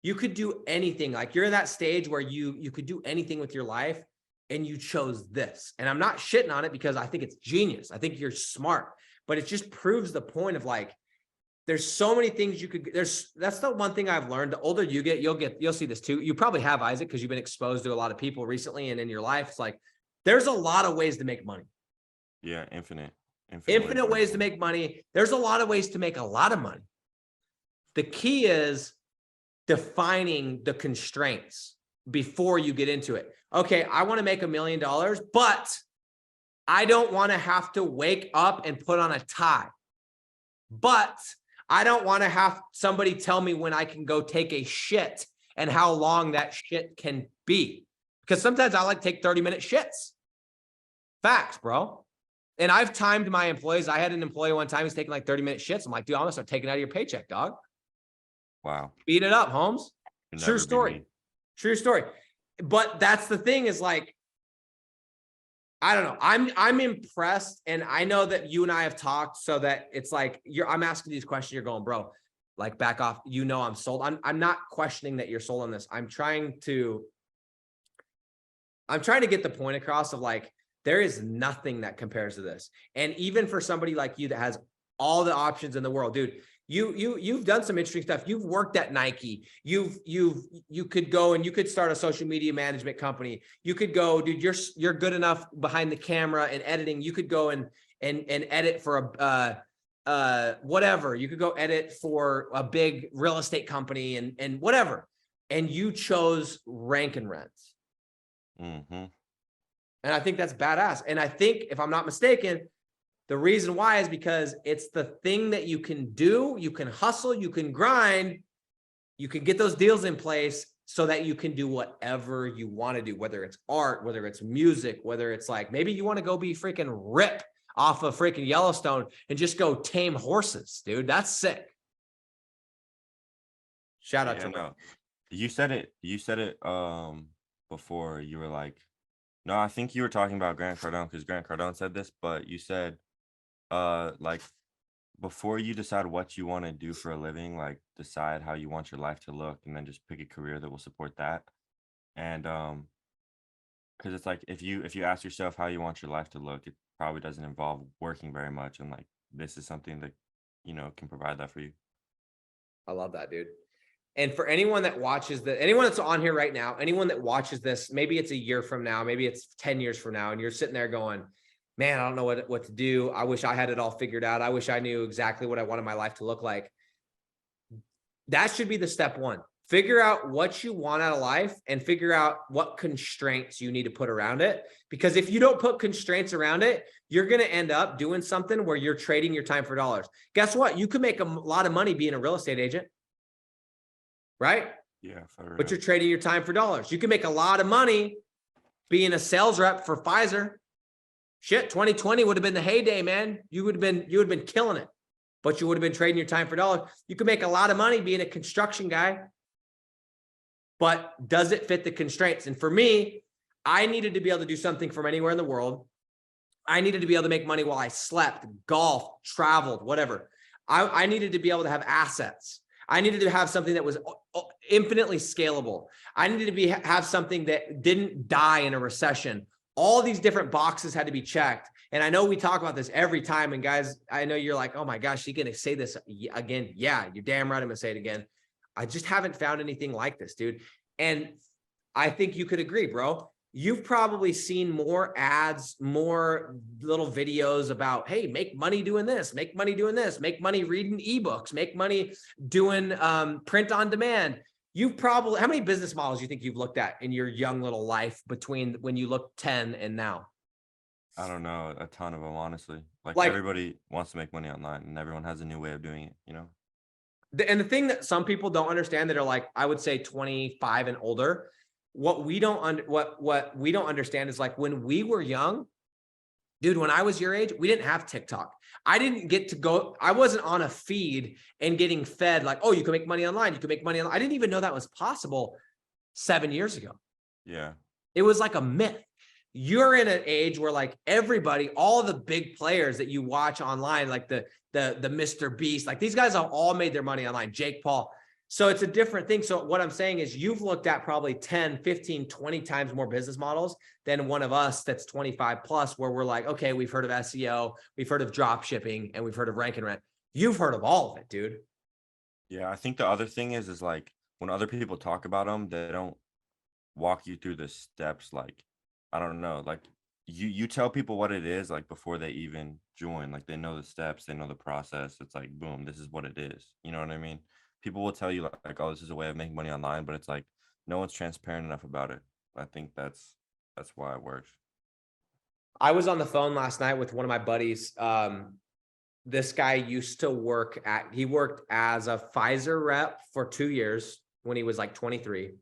you could do anything. Like you're in that stage where you could do anything with your life and you chose this. And I'm not shitting on it because I think it's genius. I think you're smart, but it just proves the point of like there's so many things you could that's the one thing I've learned. The older you get, you'll see this too. You probably have, Isaac, because you've been exposed to a lot of people recently and in your life. It's like there's a lot of ways to make money.
Yeah, infinite
Ways to make money. There's a lot of ways to make a lot of money. The key is defining the constraints before you get into it. Okay, I want to make $1 million, but I don't want to have to wake up and put on a tie. But I don't want to have somebody tell me when I can go take a shit and how long that shit can be. Because sometimes I like to take 30-minute shits. Facts, bro. And I've timed my employees. I had an employee one time who's taking like 30-minute shits. I'm like, dude, I'm gonna start taking it out of your paycheck, dog.
Wow.
Beat it up, Holmes.
Could
True
never be
story.
me.
True story. But that's the thing is like, I don't know. I'm impressed. And I know that you and I have talked so that it's like I'm asking these questions. You're going, bro, like back off. You know, I'm sold. I'm not questioning that you're sold on this. I'm trying to get the point across of like, there is nothing that compares to this. And even for somebody like you that has all the options in the world, dude, you've done some interesting stuff. You've worked at Nike. You could go and you could start a social media management company. You could go, dude, you're good enough behind the camera and editing. You could go and edit for whatever. You could go edit for a big real estate company and whatever. And you chose Rank and Rent.
Mm-hmm.
And I think that's badass. And I think, if I'm not mistaken, the reason why is because it's the thing that you can do, you can hustle, you can grind, you can get those deals in place so that you can do whatever you want to do, whether it's art, whether it's music, whether it's like, maybe you want to go be freaking Rip off of freaking Yellowstone and just go tame horses, dude. That's sick. Shout out
Yeah,
to Ray.
no. You said it before. You were like, no, I think you were talking about Grant Cardone because Grant Cardone said this, but you said like before you decide what you want to do for a living, like decide how you want your life to look and then just pick a career that will support that. And because it's like if you ask yourself how you want your life to look, it probably doesn't involve working very much. And like this is something that can provide that for you.
I love that, dude. And for anyone that watches anyone that's on here right now, anyone that watches this, maybe it's a year from now, maybe it's 10 years from now, and you're sitting there going, man, I don't know what to do. I wish I had it all figured out. I wish I knew exactly what I wanted my life to look like. That should be the step one. Figure out what you want out of life and figure out what constraints you need to put around it. Because if you don't put constraints around it, you're going to end up doing something where you're trading your time for dollars. Guess what? You could make a lot of money being a real estate agent, right?
Yeah,
But you're trading your time for dollars. You can make a lot of money being a sales rep for Pfizer. Shit, 2020 would have been the heyday, man. You would have been killing it, but you would have been trading your time for dollars. You could make a lot of money being a construction guy, but does it fit the constraints? And for me, I needed to be able to do something from anywhere in the world. I needed to be able to make money while I slept, golfed, traveled, whatever. I needed to be able to have assets. I needed to have something that was infinitely scalable. I needed to have something that didn't die in a recession. All these different boxes had to be checked. And I know we talk about this every time. And guys, I know you're like, oh my gosh, you're going to say this again. Yeah, you're damn right. I'm going to say it again. I just haven't found anything like this, dude. And I think you could agree, bro. You've probably seen more ads, more little videos about, hey, make money doing this, make money doing this, make money reading ebooks, make money doing print on demand. You've probably, how many business models do you think you've looked at in your young little life between when you look 10 and now?
I don't know, a ton of them, honestly. Like everybody wants to make money online and everyone has a new way of doing it,
And the thing that some people don't understand that are like, I would say 25 and older, what we don't understand is like when we were young, dude, when I was your age, we didn't have TikTok. I didn't get to go, I wasn't on a feed and getting fed like, oh, you can make money online. You can make money online. I didn't even know that was possible 7 years ago.
Yeah.
It was like a myth. You're in an age where like everybody, all the big players that you watch online, like the Mr. Beast, like these guys have all made their money online, Jake Paul. So it's a different thing. So what I'm saying is you've looked at probably 10, 15, 20 times more business models than one of us that's 25 plus, where we're like, okay, we've heard of SEO, we've heard of drop shipping, and we've heard of rank and rent. You've heard of all of it, dude.
Yeah, I think the other thing is like when other people talk about them, they don't walk you through the steps. Like, I don't know, like you tell people what it is like before they even join. Like they know the steps, they know the process. It's like, boom, this is what it is. You know what I mean? People will tell you like, oh, this is a way of making money online, but it's like no one's transparent enough about it. I think that's why it works.
I was on the phone last night with one of my buddies. This guy used to he worked as a Pfizer rep for 2 years when he was like 23.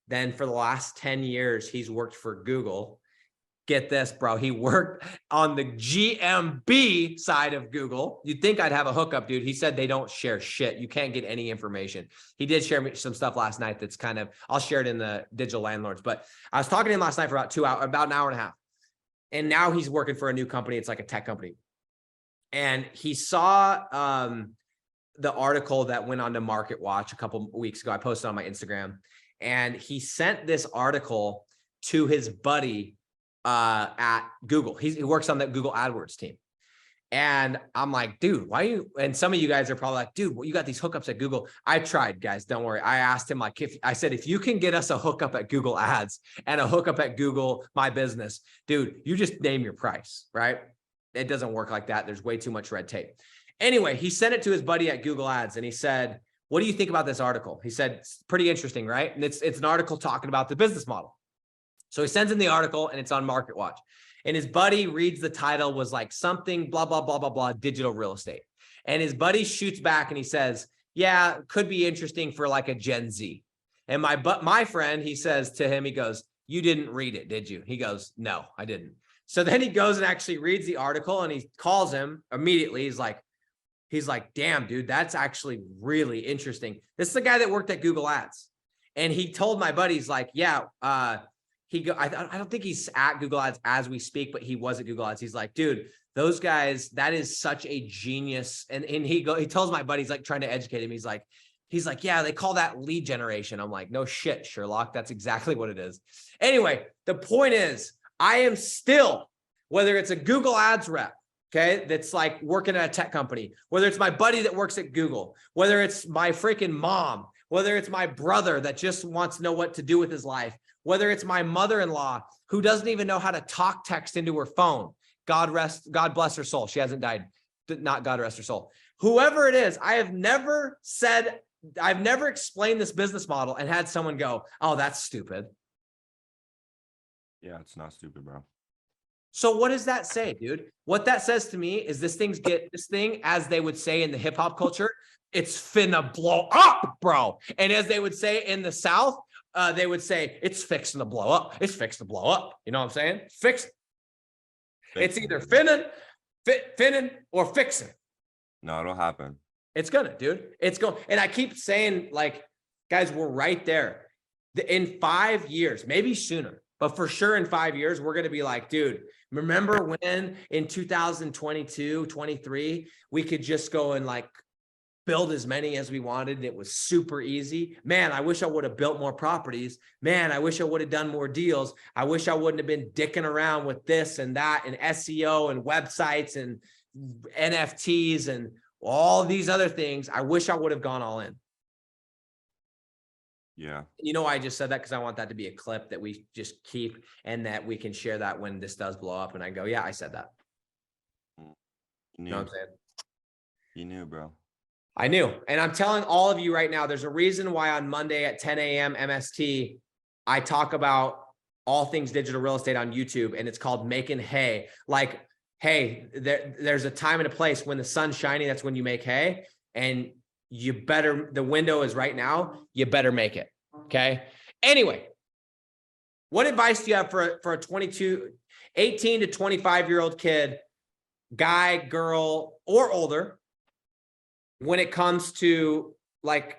Then for the last 10 years, he's worked for Google. Get this, bro. He worked on the GMB side of Google. You'd think I'd have a hookup, dude. He said they don't share shit. You can't get any information. He did share me some stuff last night that's kind of, I'll share it in the Digital Landlords. But I was talking to him last night for about 2 hours, about an hour and a half. And now he's working for a new company. It's like a tech company. And he saw the article that went on to Market Watch a couple weeks ago. I posted on my Instagram. And he sent this article to his buddy at Google. He works on the Google AdWords team. And I'm like, dude, why you, and some of you guys are probably like, dude, well, you got these hookups at Google. I tried, guys, don't worry. I asked him like, I said, if you can get us a hookup at Google Ads and a hookup at Google My Business, dude, you just name your price, right? It doesn't work like that. There's way too much red tape. Anyway, he sent it to his buddy at Google Ads and he said, what do you think about this article? He said, it's pretty interesting, right? And it's an article talking about the business model. So he sends in the article and it's on Market Watch. And his buddy reads the title was like something, blah, blah, blah, blah, blah, digital real estate. And his buddy shoots back and he says, yeah, could be interesting for like a Gen Z. And my friend, he says to him, he goes, you didn't read it, did you? He goes, no, I didn't. So then he goes and actually reads the article and he calls him immediately. He's like, He's like, damn, dude, that's actually really interesting. This is the guy that worked at Google Ads. And he told my buddies like, yeah, I don't think he's at Google Ads as we speak, but he was at Google Ads. He's like, dude, those guys, that is such a genius. And he tells my buddies like trying to educate him. He's like, yeah, they call that lead generation. I'm like, no shit, Sherlock. That's exactly what it is. Anyway, the point is, I am still, whether it's a Google Ads rep, okay, that's like working at a tech company, whether it's my buddy that works at Google, whether it's my freaking mom, whether it's my brother that just wants to know what to do with his life, whether it's my mother-in-law who doesn't even know how to talk text into her phone. God bless her soul. She hasn't died. Not God rest her soul. Whoever it is, I've never explained this business model and had someone go, oh, that's stupid.
Yeah, it's not stupid, bro.
So what does that say, dude? What that says to me is this thing, as they would say in the hip hop culture, it's finna blow up, bro. And as they would say in the South, they would say it's fixing to blow up. It's fixed to blow up. You know what I'm saying? It's either finning or fixing.
No, it'll happen.
It's gonna, dude. It's going. And I keep saying, like, guys, we're right there. In 5 years, maybe sooner, but for sure in 5 years, we're gonna be like, dude, remember when in 2022, 23, we could just go and like build as many as we wanted. And it was super easy. Man, I wish I would have built more properties. Man, I wish I would have done more deals. I wish I wouldn't have been dicking around with this and that and SEO and websites and NFTs and all these other things. I wish I would have gone all in.
Yeah.
You know, I just said that because I want that to be a clip that we just keep and that we can share that when this does blow up. And I go, yeah, I said that. You know what I'm saying?
You knew, bro.
I knew. And I'm telling all of you right now, there's a reason why on Monday at 10 a.m. MST, I talk about all things digital real estate on YouTube, and it's called Making Hay. Like, hey, there's a time and a place when the sun's shining, that's when you make hay. And the window is right now, you better make it. Okay. Anyway, what advice do you have for a 18 to 25-year-old kid, guy, girl, or older, when it comes to like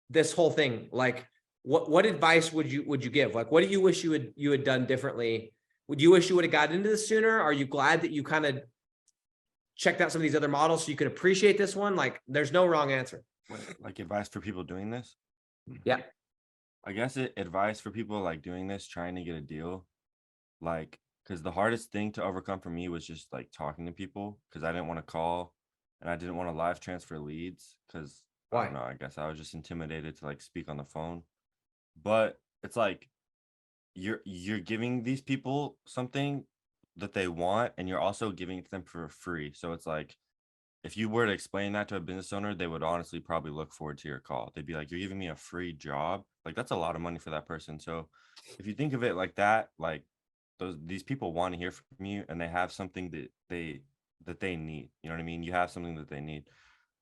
this whole thing? Like, what advice would you give? Like, what do you wish you had done differently? Would you wish you would have gotten into this sooner? Are you glad that you kind of checked out some of these other models so you could appreciate this one? Like, there's no wrong answer.
Like advice for people doing this?
Yeah.
I guess advice for people like doing this, trying to get a deal. Like, because the hardest thing to overcome for me was just like talking to people, because I didn't want to call and I didn't want to live transfer leads because I don't know, I guess I was just intimidated to like speak on the phone. But it's like you're giving these people something that they want, and you're also giving it to them for free. So it's like, if you were to explain that to a business owner, they would honestly probably look forward to your call. They'd be like, you're giving me a free job. Like, that's a lot of money for that person. So if you think of it like that, like these people want to hear from you, and they have something that they need. You know what I mean? You have something that they need.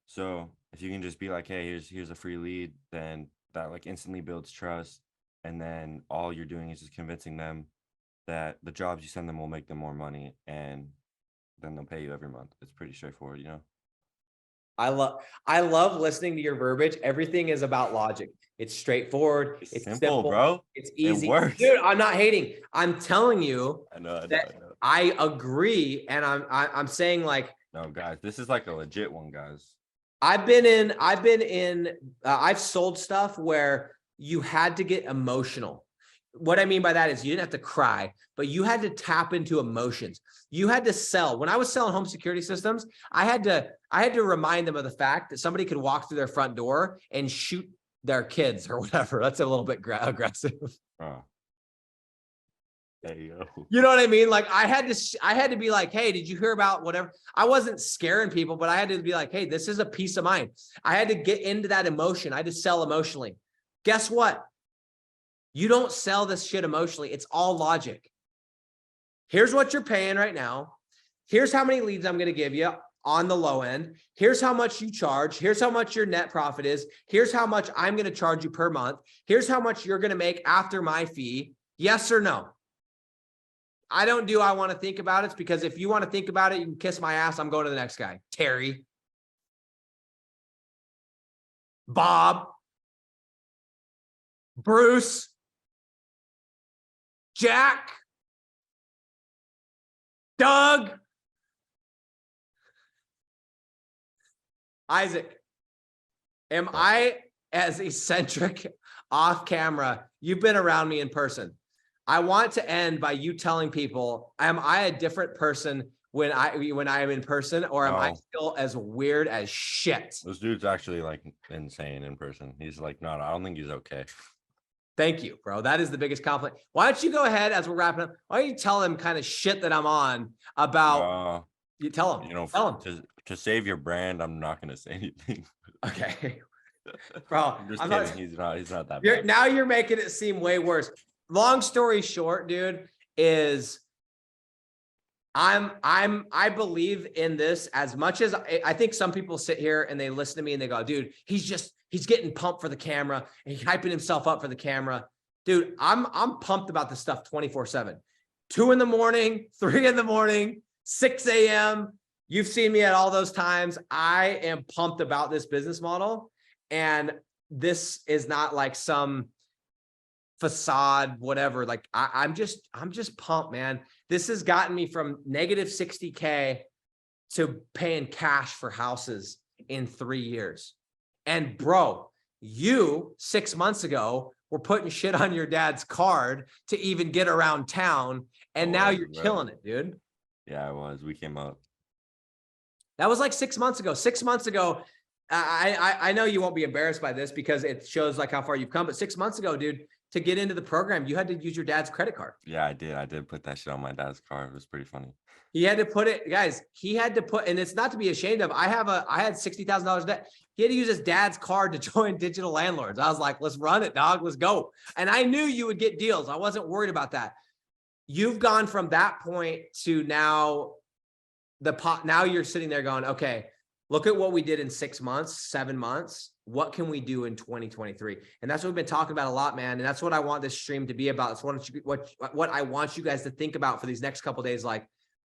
So if you can just be like, hey, here's a free lead, then that like instantly builds trust. And then all you're doing is just convincing them that the jobs you send them will make them more money, and then they'll pay you every month. It's pretty straightforward, you know?
I love listening to your verbiage. Everything is about logic. It's straightforward. It's simple,
bro.
It's easy.
It works.
Dude, I'm not hating. I'm telling you.
I know.
I agree. And I'm saying, like,
no, guys, this is like a legit one, guys.
I've sold stuff where you had to get emotional. What I mean by that is you didn't have to cry, but you had to tap into emotions. You had to sell. When I was selling home security systems, I had to remind them of the fact that somebody could walk through their front door and shoot their kids or whatever. That's a little bit aggressive.
There you go.
You know what I mean? Like, I had to be like, hey, did you hear about whatever? I wasn't scaring people, but I had to be like, hey, this is a peace of mind. I had to get into that emotion. I had to sell emotionally. Guess what? You don't sell this shit emotionally. It's all logic. Here's what you're paying right now. Here's how many leads I'm going to give you on the low end. Here's how much you charge. Here's how much your net profit is. Here's how much I'm going to charge you per month. Here's how much you're going to make after my fee. Yes or no? I want to think about it, because if you want to think about it, you can kiss my ass. I'm going to the next guy. Terry. Bob, Bruce, Jack, Doug, Isaac. Am I as eccentric off camera? You've been around me in person. I want to end by you telling people, am I a different person when I am in person, or am I still as weird as shit?
This dude's actually like insane in person. He's like, no, I don't think he's okay.
Thank you, bro. That is the biggest compliment. Why don't you go ahead as we're wrapping up? Why don't you tell him kind of shit that I'm on about? You tell him.
You know,
tell him
to save your brand. I'm not going to say anything.
Okay, bro.
I'm just kidding. He's not that
bad.
bad.
Now you're making it seem way worse. Long story short, dude, is I believe in this as much as I think some people sit here and they listen to me and they go, dude, he's getting pumped for the camera and he's hyping himself up for the camera. Dude, I'm pumped about this stuff 24/7, 2 a.m, 3 a.m, 6 a.m. You've seen me at all those times. I am pumped about this business model. And this is not like some facade, whatever. Like I'm just pumped, man. This has gotten me from negative 60K to paying cash for houses in 3 years. And bro, you 6 months ago were putting shit on your dad's card to even get around town. And now you're killing it, dude.
Yeah, it was. We came up.
That was like 6 months ago. 6 months ago, I know you won't be embarrassed by this because it shows like how far you've come. But 6 months ago, dude, to get into the program, you had to use your dad's credit card.
Yeah, I did. I did put that shit on my dad's card. It was pretty funny.
He had to put it, guys. He had to put, and it's not to be ashamed of. I had $60,000 debt. He had to use his dad's card to join Digital Landlords. I was like, let's run it, dog. Let's go. And I knew you would get deals. I wasn't worried about that. You've gone from that point to now now you're sitting there going, okay, look at what we did in 6 months, 7 months. What can we do in 2023? And that's what we've been talking about a lot, man. And that's what I want this stream to be about. It's what I want you guys to think about for these next couple of days. Like,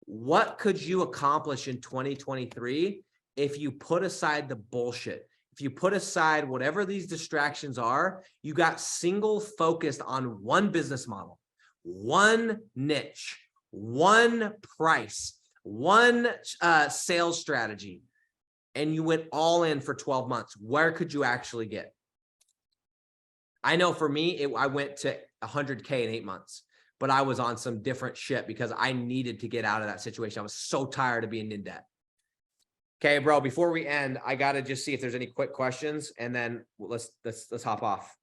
what could you accomplish in 2023 if you put aside the bullshit? If you put aside whatever these distractions are, you got single focused on one business model, one niche, one price, one sales strategy, and you went all in for 12 months, where could you actually get? I know for me, I went to 100K in 8 months, but I was on some different shit because I needed to get out of that situation. I was so tired of being in debt. Okay, bro, before we end, I got to just see if there's any quick questions, and then let's hop off.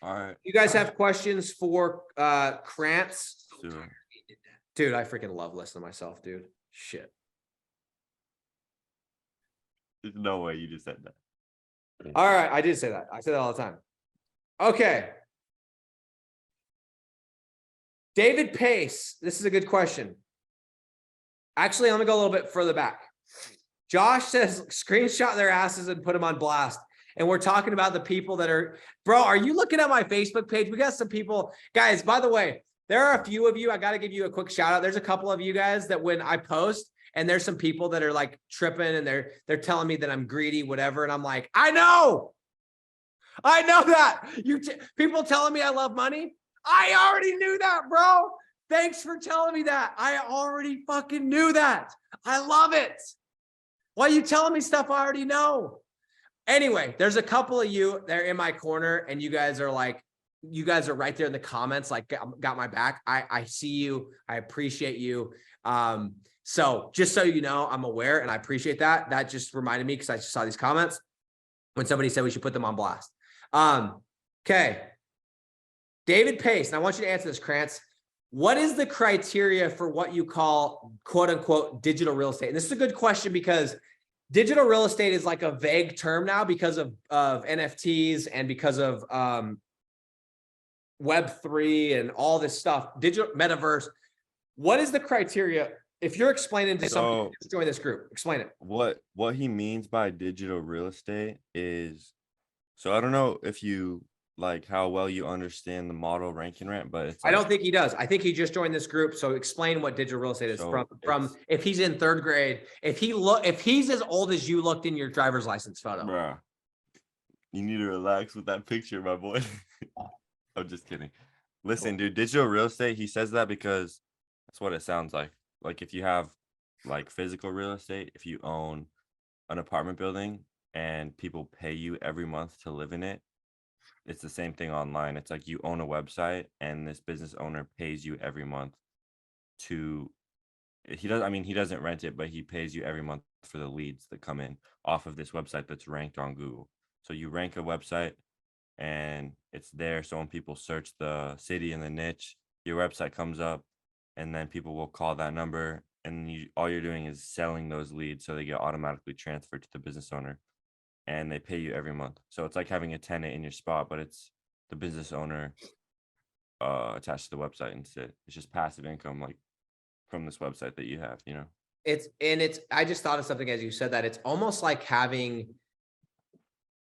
All right.
You guys have questions for Krantz?
Sure.
Dude, I freaking love listening to myself, dude. Shit.
There's no way you just said that.
All right, I did say that. I say that all the time. Okay. David Pace, this is a good question. Actually, let me go a little bit further back. Josh says, screenshot their asses and put them on blast. And we're talking about the people that are, bro, are you looking at my Facebook page? We got some people. Guys, by the way, there are a few of you. I got to give you a quick shout out. There's a couple of you guys that when I post, and there's some people that are like tripping and they're telling me that I'm greedy, whatever. And I'm like, I know that. People telling me I love money. I already knew that, bro. Thanks for telling me that. I already fucking knew that. I love it. Why are you telling me stuff I already know? Anyway, there's a couple of you that are in my corner and you guys are right there in the comments, like got my back. I see you. I appreciate you. So just so you know, I'm aware and I appreciate that. That just reminded me because I just saw these comments when somebody said we should put them on blast. Okay. David Pace, and I want you to answer this, Krantz. What is the criteria for what you call quote unquote digital real estate? And this is a good question because digital real estate is like a vague term now because of NFTs and because of Web3 and all this stuff, digital metaverse. What is the criteria? If you're explaining to somebody, just join this group, explain it.
What he means by digital real estate is, so I don't know if you like how well you understand the model Rank and Rent, but it's
I don't think he does. I think he just joined this group. So explain what digital real estate is from if he's in 3rd grade, if he's as old as you looked in your driver's license photo.
Bruh. You need to relax with that picture, my boy. I'm just kidding. Listen, dude, digital real estate, he says that because that's what it sounds like. Like if you have like physical real estate, if you own an apartment building and people pay you every month to live in it, it's the same thing online. It's like you own a website and this business owner pays you every month to he doesn't rent it, but he pays you every month for the leads that come in off of this website that's ranked on Google. So you rank a website and it's there. So when people search the city and the niche, your website comes up and then people will call that number and all you're doing is selling those leads. So they get automatically transferred to the business owner and they pay you every month. So it's like having a tenant in your spot, but it's the business owner attached to the website instead. It's just passive income, like from this website that you have, you know.
I just thought of something as you said that. It's almost like having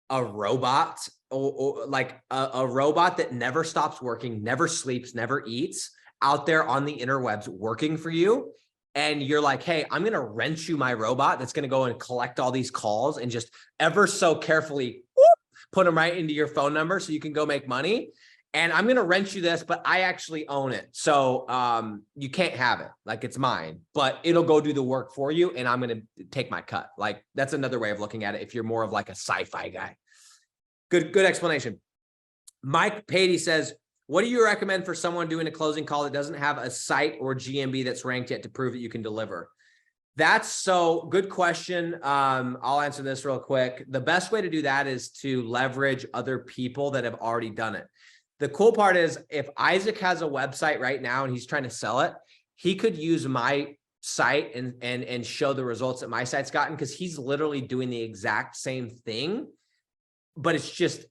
a robot or like a robot that never stops working, never sleeps, never eats, out there on the interwebs working for you. And you're like, hey, I'm going to rent you my robot that's going to go and collect all these calls and just ever so carefully put them right into your phone number so you can go make money. And I'm going to rent you this, but I actually own it. So you can't have it. Like it's mine, but it'll go do the work for you. And I'm going to take my cut. Like that's another way of looking at it. If you're more of like a sci-fi guy. Good explanation. Mike Patey says, what do you recommend for someone doing a closing call that doesn't have a site or GMB that's ranked yet to prove that you can deliver? That's so good question. I'll answer this real quick. The best way to do that is to leverage other people that have already done it. The cool part is if Isaac has a website right now and he's trying to sell it, he could use my site and show the results that my site's gotten because he's literally doing the exact same thing, but it's just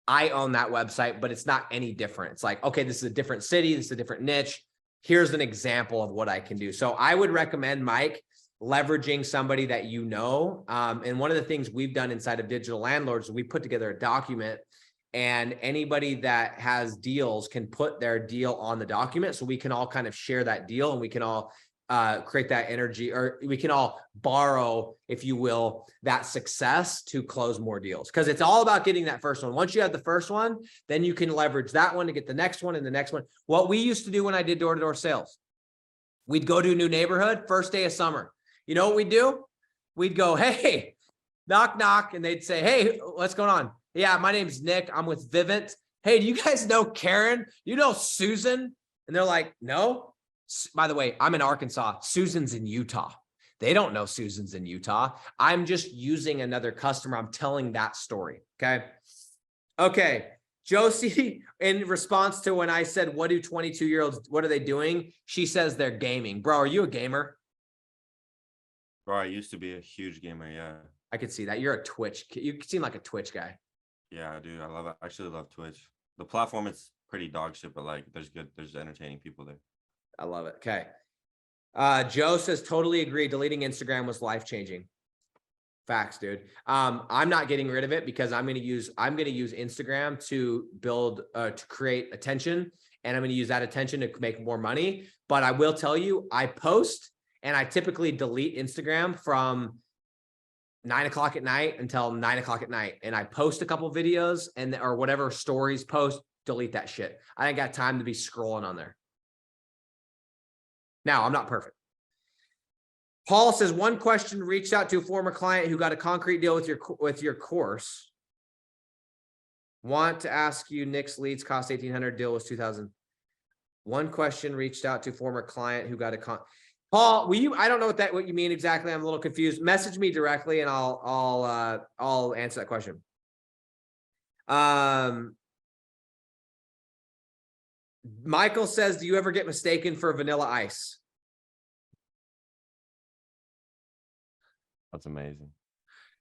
I own that website, but it's not any different. It's like, okay, this is a different city. This is a different niche. Here's an example of what I can do. So I would recommend, Mike, leveraging somebody that you know. And one of the things we've done inside of Digital Landlords, we put together a document and anybody that has deals can put their deal on the document. So we can all kind of share that deal and we can all create that energy, or we can all borrow, if you will, that success to close more deals. Because it's all about getting that first one. Once you have the first one, then you can leverage that one to get the next one and the next one. What we used to do when I did door-to-door sales, we'd go to a new neighborhood, first day of summer. You know what we'd do? We'd go, hey, knock, knock. And they'd say, hey, what's going on? Yeah, my name's Nick. I'm with Vivint. Hey, do you guys know Karen? You know Susan? And they're like, no. By the way, I'm in Arkansas. Susan's in Utah. They don't know Susan's in Utah. I'm just using another customer. I'm telling that story. Okay. Okay. Josie, in response to when I said, what do 22-year-olds, what are they doing? She says they're gaming. Bro, are you a gamer?
Bro, I used to be a huge gamer. Yeah.
I could see that. You're a Twitch. You seem like a Twitch guy.
Yeah, dude. I actually love Twitch. The platform is pretty dog shit, but like there's entertaining people there.
I love it. Okay. Joe says, totally agree. Deleting Instagram was life-changing. Facts, dude. I'm not getting rid of it because I'm going to use Instagram to build, to create attention. And I'm going to use that attention to make more money. But I will tell you, I post and I typically delete Instagram from 9 o'clock at night until 9 o'clock at night. And I post a couple videos or whatever stories post, delete that shit. I ain't got time to be scrolling on there. Now, I'm not perfect. Paul says, one question, reached out to a former client who got a concrete deal with your course. Want to ask you, Nick's leads cost $1,800, deal was $2,000. One question, reached out to former client who got a Paul, will you, I don't know what you mean exactly. I'm a little confused. Message me directly and I'll answer that question. Michael says, do you ever get mistaken for Vanilla Ice?
That's amazing.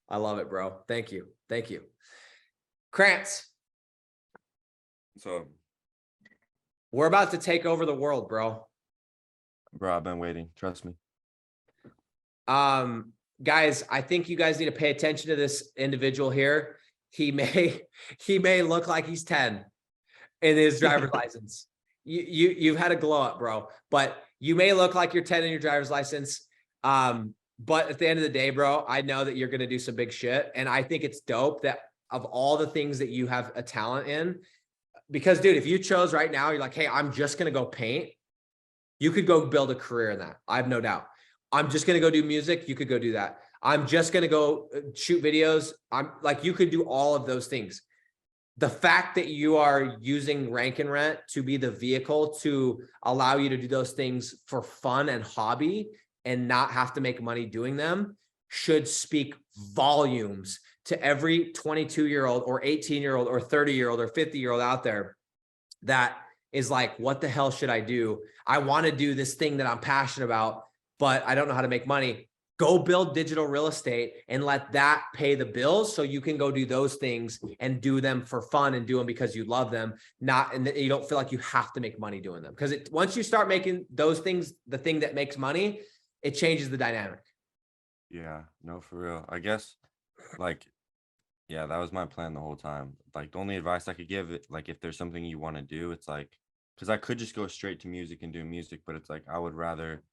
I love it, bro. Thank you. Thank you. Krantz.
So
we're about to take over the world, bro.
Bro, I've been waiting. Trust me.
Guys, I think you guys need to pay attention to this individual here. He may look like he's 10 in his driver's license. You've had a glow up, bro, but you may look like you're 10 in your driver's license. But at the end of the day, bro, I know that you're going to do some big shit. And I think it's dope that of all the things that you have a talent in. Because dude, if you chose right now, you're like, hey, I'm just going to go paint. You could go build a career in that. I have no doubt. I'm just going to go do music. You could go do that. I'm just going to go shoot videos. I'm like, you could do all of those things. The fact that you are using Rank and Rent to be the vehicle to allow you to do those things for fun and hobby and not have to make money doing them should speak volumes to every 22-year-old or 18-year-old or 30-year-old or 50-year-old out there that is like, what the hell should I do? I want to do this thing that I'm passionate about, but I don't know how to make money. Go build digital real estate and let that pay the bills so you can go do those things and do them for fun and do them because you love them, not, and you don't feel like you have to make money doing them. Because once you start making those things the thing that makes money, it changes the dynamic.
Yeah, no, for real. I guess, like, yeah, that was my plan the whole time. Like, the only advice I could give, like, if there's something you want to do, it's like, because I could just go straight to music and do music, but it's like I would rather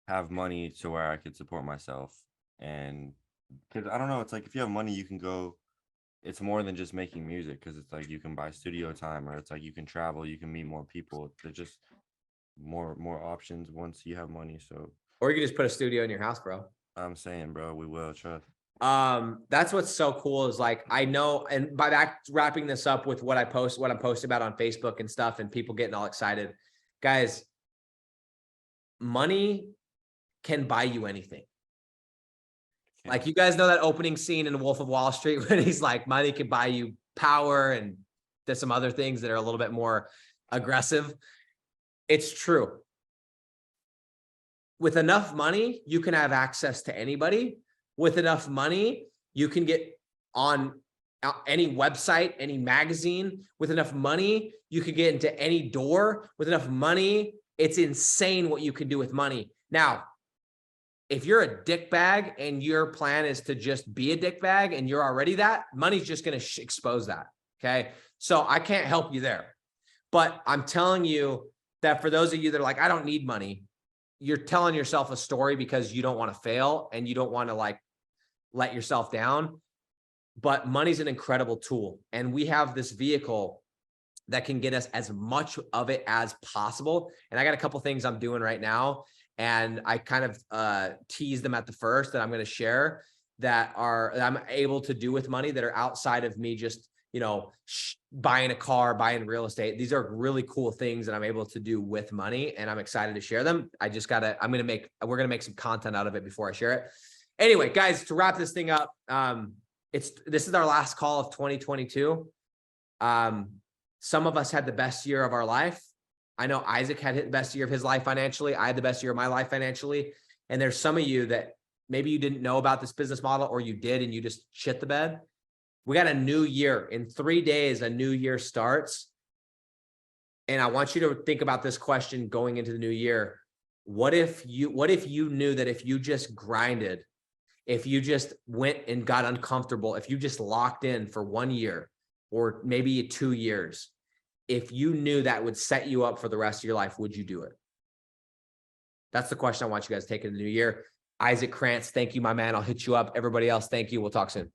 have money to where I could support myself. And because I don't know, it's like if you have money, you can go, it's more than just making music, because it's like you can buy studio time, or it's like you can travel, you can meet more people. There's just more options once you have money. So
Or you can just put a studio in your house, bro.
I'm saying, bro, we will trust.
That's what's so cool is like, I know, and by that, wrapping this up with what I'm posting about on Facebook and stuff and people getting all excited, guys, money can buy you anything.
Yeah.
Like, you guys know that opening scene in Wolf of Wall Street when he's like, money can buy you power, and there's some other things that are a little bit more aggressive. It's true. With enough money, you can have access to anybody. With enough money, you can get on any website, any magazine. With enough money, you can get into any door. With enough money, it's insane what you can do with money. Now, if you're a dick bag and your plan is to just be a dick bag and you're already that, money's just going to expose that. Okay. So I can't help you there, but I'm telling you that for those of you that are like, I don't need money, you're telling yourself a story because you don't want to fail and you don't want to like let yourself down. But money's an incredible tool. And we have this vehicle that can get us as much of it as possible. And I got a couple things I'm doing right now. And I kind of teased them at the first that I'm going to share that I'm able to do with money that are outside of me just, you know, buying a car, buying real estate. These are really cool things that I'm able to do with money, and I'm excited to share them. We're going to make some content out of it before I share it. Anyway, guys, to wrap this thing up, this is our last call of 2022. Some of us had the best year of our life. I know Isaac had the best year of his life financially. I had the best year of my life financially. And there's some of you that maybe you didn't know about this business model, or you did and you just shit the bed. We got a new year. In 3 days, a new year starts. And I want you to think about this question going into the new year. What if you knew that if you just grinded, if you just went and got uncomfortable, if you just locked in for 1 year or maybe 2 years, if you knew that would set you up for the rest of your life, would you do it? That's the question I want you guys to take into the new year. Isaac Krantz, thank you, my man. I'll hit you up. Everybody else, thank you. We'll talk soon.